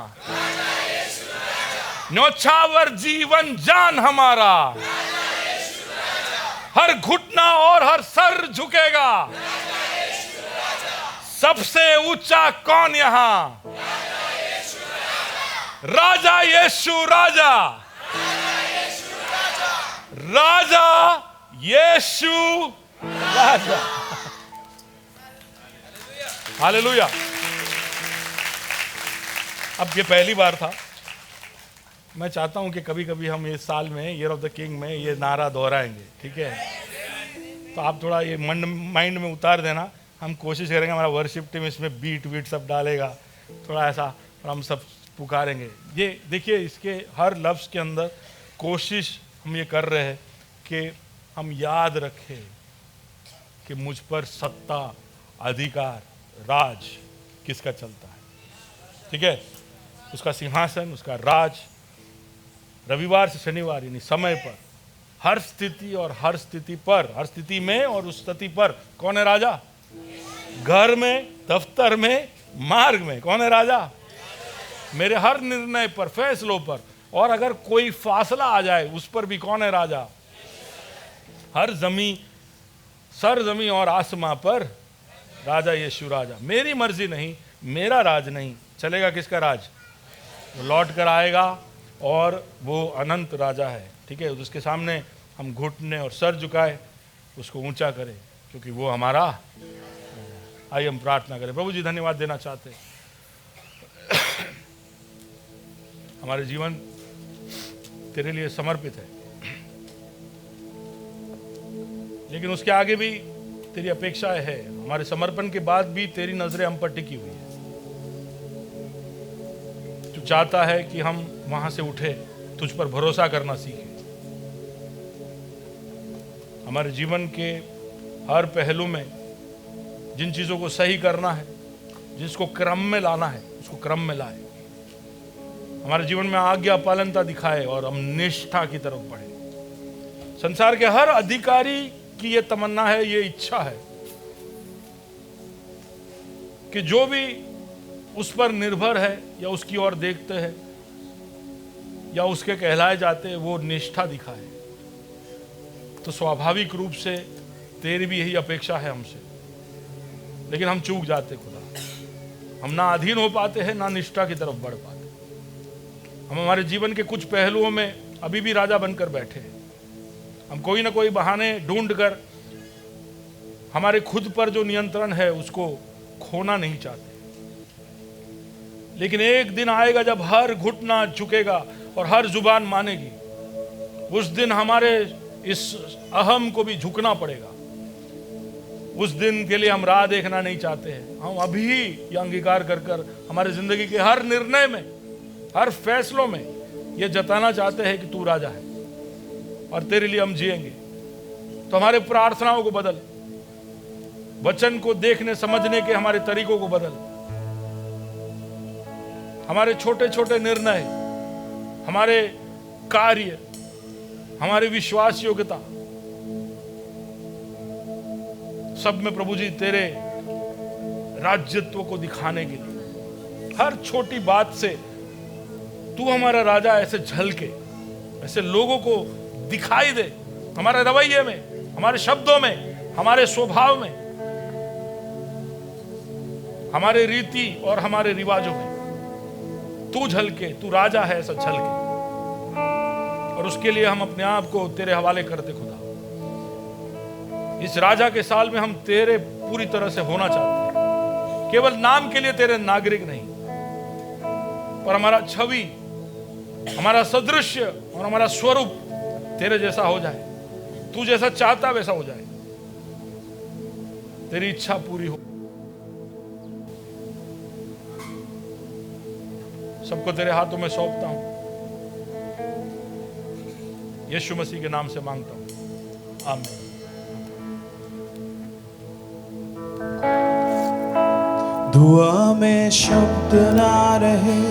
न्योछावर जीवन जान हमारा, हर घुटना और हर सर झुकेगा। सबसे ऊंचा कौन यहां? राजा यीशु राजा, राजा यीशु राजा। हालेलुया। अब ये पहली बार था, मैं चाहता हूं कि कभी कभी हम इस साल में ईयर ऑफ द किंग में ये नारा दोहराएंगे, ठीक है? तो आप थोड़ा ये माइंड में उतार देना। हम कोशिश करेंगे, हमारा वर्शिप टीम इसमें बीट वीट सब डालेगा, थोड़ा ऐसा, और हम सब पुकारेंगे। ये देखिए, इसके हर लफ्ज़ के अंदर कोशिश हम ये कर रहे हैं कि हम याद रखें कि मुझ पर सत्ता, अधिकार, राज किसका चलता है, ठीक है? उसका सिंहासन, उसका राज। रविवार से शनिवार यानी समय पर, हर स्थिति और हर स्थिति पर, हर स्थिति में और उस स्थिति पर कौन है राजा? घर में, दफ्तर में, मार्ग में कौन है राजा? मेरे हर निर्णय पर, फैसलों पर, और अगर कोई फासला आ जाए उस पर भी कौन है राजा? हर जमी, सर जमी और आसमां पर राजा यीशु राजा। मेरी मर्जी नहीं, मेरा राज नहीं, चलेगा किसका राज? वो लौट कर आएगा और वो अनंत राजा है, ठीक है? उसके सामने हम घुटने और सर झुकाए, उसको ऊंचा करें, क्योंकि वो हमारा। आइए हम प्रार्थना करें। प्रभु जी, धन्यवाद देना चाहते हैं, हमारे जीवन तेरे लिए समर्पित है, लेकिन उसके आगे भी तेरी अपेक्षाएं है। हमारे समर्पण के बाद भी तेरी नजरें हम पर टिकी हुई है। तू चाहता है कि हम वहां से उठे, तुझ पर भरोसा करना सीखे। हमारे जीवन के हर पहलू में जिन चीजों को सही करना है, जिसको क्रम में लाना है, उसको क्रम में लाए। हमारे जीवन में आज्ञा पालनता दिखाए और हम निष्ठा की तरफ बढ़े। संसार के हर अधिकारी की ये तमन्ना है, ये इच्छा है कि जो भी उस पर निर्भर है या उसकी ओर देखते हैं या उसके कहलाए जाते हैं, वो निष्ठा दिखाए। तो स्वाभाविक रूप से तेरी भी यही अपेक्षा है हमसे, लेकिन हम चूक जाते खुदा। हम ना अधीन हो पाते हैं, ना निष्ठा की तरफ बढ़ पाते। हम हमारे जीवन के कुछ पहलुओं में अभी भी राजा बनकर बैठे हैं। हम कोई ना कोई बहाने ढूंढकर हमारे खुद पर जो नियंत्रण है उसको खोना नहीं चाहते। लेकिन एक दिन आएगा जब हर घुटना झुकेगा और हर जुबान मानेगी। उस दिन हमारे इस अहम को भी झुकना पड़ेगा। उस दिन के लिए हम राह देखना नहीं चाहते हैं। हम अभी ये अंगीकार कर कर हमारे जिंदगी के हर निर्णय में, हर फैसलों में ये जताना चाहते हैं कि तू राजा है और तेरे लिए हम जिएंगे। तो हमारे प्रार्थनाओं को बदल, वचन को देखने समझने के हमारे तरीकों को बदल। हमारे छोटे छोटे निर्णय, हमारे कार्य, हमारी विश्वास योग्यता, सब में प्रभु जी तेरे राज्यत्व को दिखाने के लिए हर छोटी बात से तू हमारा राजा ऐसे झलके, ऐसे लोगों को दिखाई दे। हमारे रवैये में, हमारे शब्दों में, हमारे स्वभाव में, हमारे रीति और हमारे रिवाजों में तू झलके, तू राजा है ऐसा झलके। और उसके लिए हम अपने आप को तेरे हवाले करते खुदा। इस राजा के साल में हम तेरे पूरी तरह से होना चाहते हैं। केवल नाम के लिए तेरे नागरिक नहीं, पर हमारा छवि, हमारा सदृश्य और हमारा स्वरूप तेरे जैसा हो जाए। तू जैसा चाहता वैसा हो जाए। तेरी इच्छा पूरी हो। सबको तेरे हाथों में सौंपता हूं, यीशु मसीह के नाम से मांगता हूं, आमीन। दुआ में शब्द ना रहे,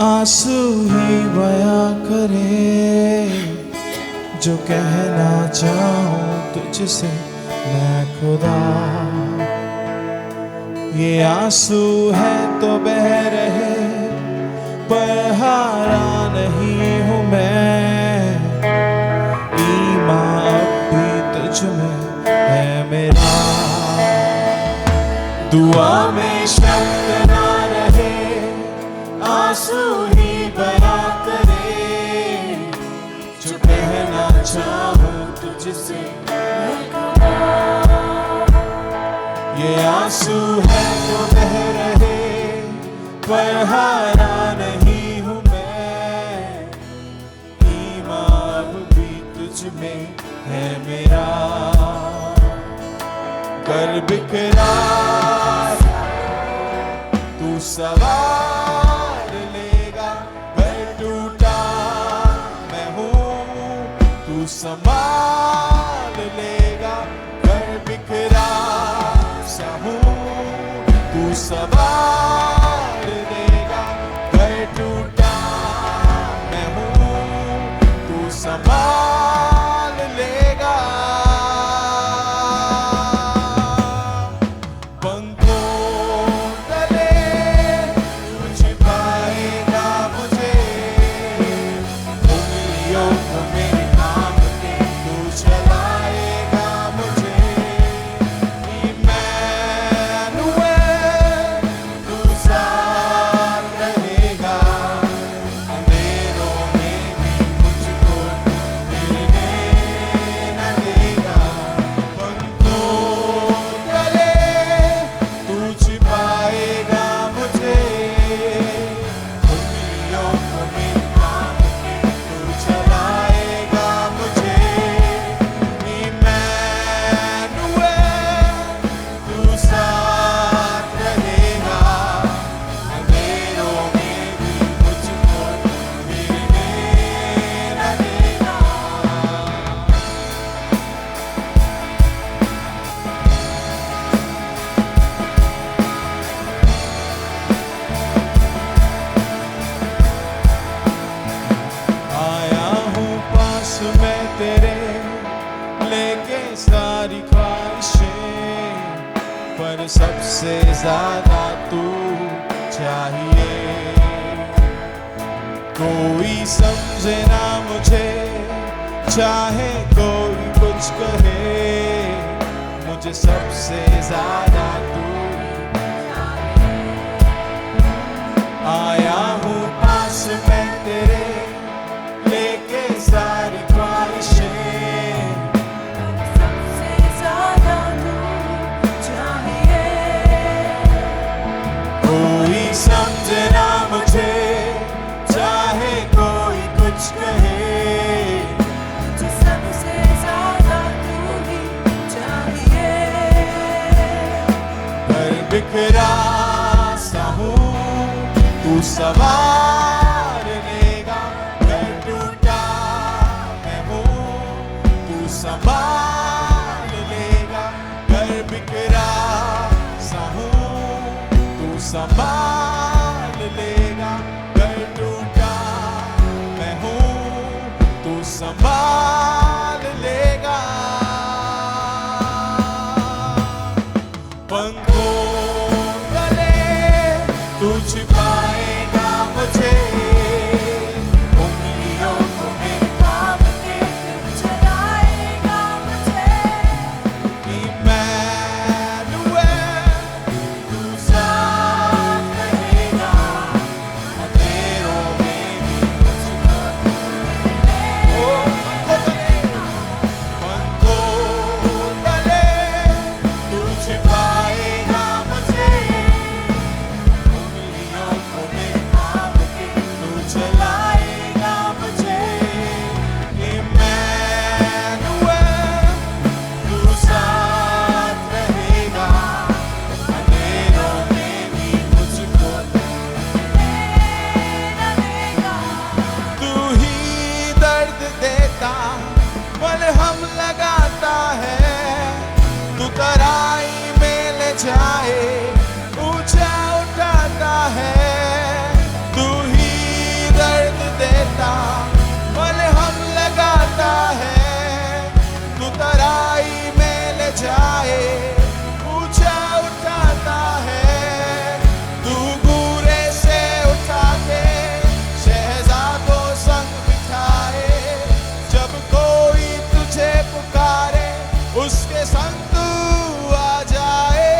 आंसू ही बयां करे, जो कहना चाहूं तुझसे मैं खुदा। ये आंसू है तो बह रहे, पर हारा नहीं हूं मैं। ईमान अब भी तुझ में है मेरा। दुआ में शब्द ना रहे, आंसू ही बयां करे, जो कहना चाहूं तुझसे मैं खुदा। ये आंसू है तो बह रहे, पर हारा नहीं हूं मैं। ईमान भी तुझ में है मेरा। कर बिकरार तू सवार लेगा, घर टूटा मैं हूँ तू संभाल लेगा। घर बिखरा सा हूँ तू सवार लेगा, घर टूटा मैं हूँ तू संभाल लेगा। सबसे ज्यादा तू चाहिए। कोई समझे ना मुझे, चाहे कोई कुछ कहे, मुझे सबसे ज्यादा तू चाहिए। आया हूँ पास मैं तेरे, लेके सारी ख्वाहिशें। समझना मुझे, चाहे कोई कुछ कहे, मुझे सबसे ज्यादा तू ही चाहिए। पर बिखरा सा हूँ तू सवार लेगा, घर टूटा मैं हूँ तू संभाल लेगा। घर बिखरा सा हूँ तू संभाल लेगा, घर टूटा मैं हूँ तू संभाल लेगा। पंखों तले तू छिपाएगा मुझे, उंगलियों को मेरे काम के चलाएगा मुझे। छिपाएगा मुझे, जाए, ऊंचा उठाता है। तू ही दर्द देता, मलहम लगाता है। तू तराई में ले जाए, ऊंचा उठाता है। तू गूरे से उठा के शहजादों संग बिठाए। जब कोई तुझे पुकारे, उसके संग तू आ जाए।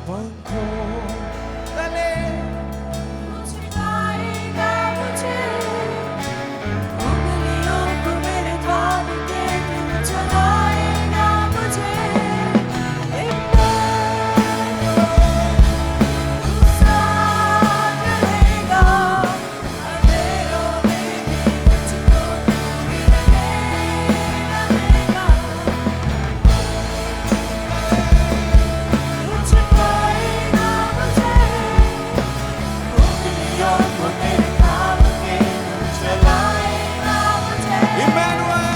पंखों तले छुपाएगा मुझे, उंगलियों को मेरे थाम के तू चलाएगा मुझे। तू साथ रहेगा, अंधेरों में भी मुझको तू गिरने न देगा। तू छुपाएगा मुझे, उंगलियों को मेरे थाम के तू चलाएगा मुझे। इम्मानुएल,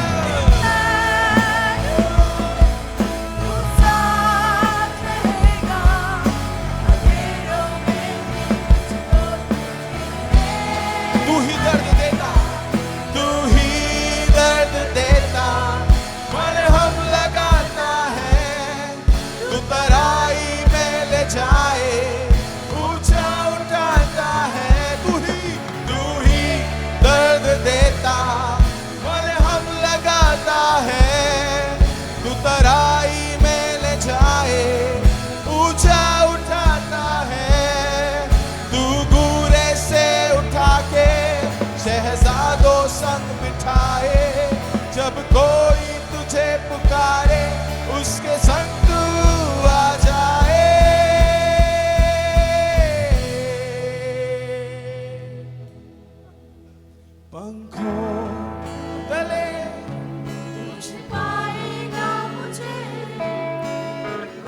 तू साथ रहेगा, अंधेरों में भी मुझको तू गिरने। तू ही दर्द देता, तू ही दर्द देता, मलहम लगाता है। तू तराई में ले जाए, ऊंचा उठाता है। तू ही दर्द देता, मलहम लगाता है। तू तराई में ले जाए, ऊंचा उठाता है। तू गूरे से उठा के शहजादों संग बिठाए। जब कोई तुझे पुकारे, उसके संग तू आ जाए। पंखों तले तू छुपाएगा मुझे,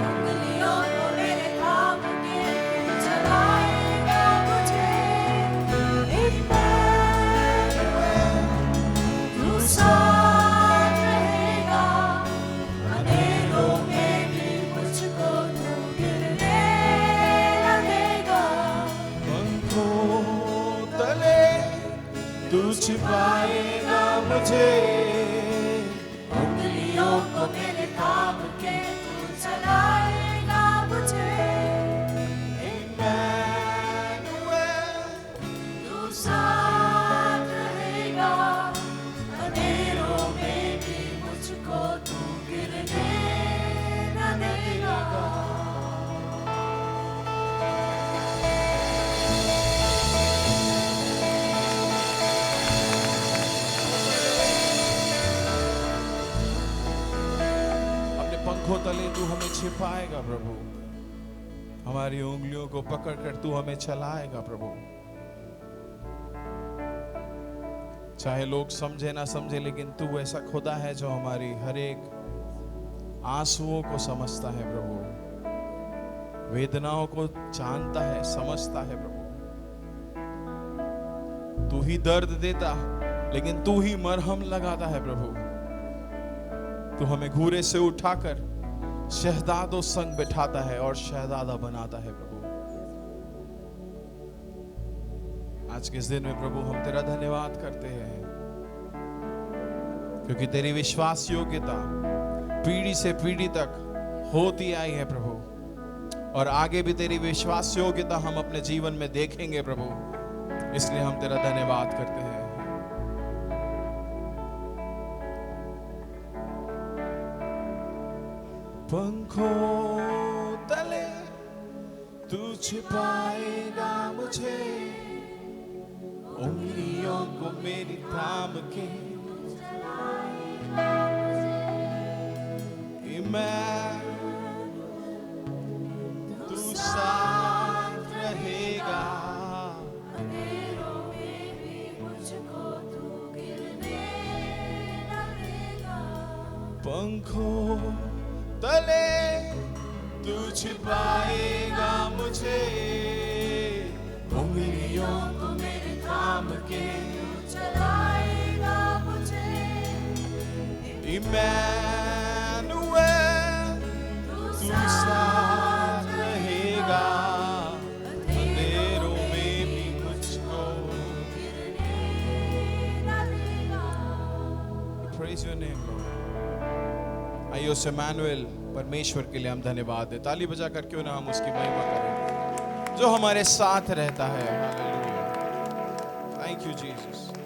उंगलियों को मेरे थाम के तू चलाएगा मुझे। इम्मानुएल, तू साथ रहेगा, अंधेरों में भी मुझको तू गिरने न देगा। पंखों तले तू छिपाएगा मुझे, उंगलियों को मेरे थाम के तू चलाएगा मुझे। इम्मानुएल, तू साथ रहेगा, अंधेरों में भी मुझको तू गिरने न देगा। अपने पंखों तले तू हमें छिपाएगा प्रभु। हमारी उंगलियों को पकड़कर तू हमें चलाएगा प्रभु। चाहे लोग समझे ना समझे, लेकिन तू ऐसा खुदा है जो हमारी हर एक आंसुओं को समझता है प्रभु, वेदनाओं को जानता है, समझता है प्रभु। तू ही दर्द देता, लेकिन तू ही मरहम लगाता है प्रभु। तू हमें घूरे से उठाकर शहजादों संग बिठाता है और शहजादा बनाता है प्रभु। आज के इस दिन में प्रभु हम तेरा धन्यवाद करते हैं, क्योंकि तेरी विश्वास योग्यता पीढ़ी से पीढ़ी तक होती आई है प्रभु, और आगे भी तेरी विश्वास योग्यता हम अपने जीवन में देखेंगे प्रभु। इसलिए हम तेरा धन्यवाद करते हैं। पंखों तले तू छिपाएगा मुझे, उंगलियों को मेरी थाम के। तू साथ रहेगा, अंधेरों में भी मुझको तू गिरने न देगा। पंखों तले तू छिपाएगा मुझे, उंगलियों को मेरी थाम के। चलाएगा मुझे। Emmanuel, Praise your name, Lord. आइए उस इमैनुएल परमेश्वर के लिए हम धन्यवाद दें। ताली बजाकर क्यों ना हम उसकी महिमा करें जो हमारे साथ रहता है। हालेलुया। Thank you, Jesus.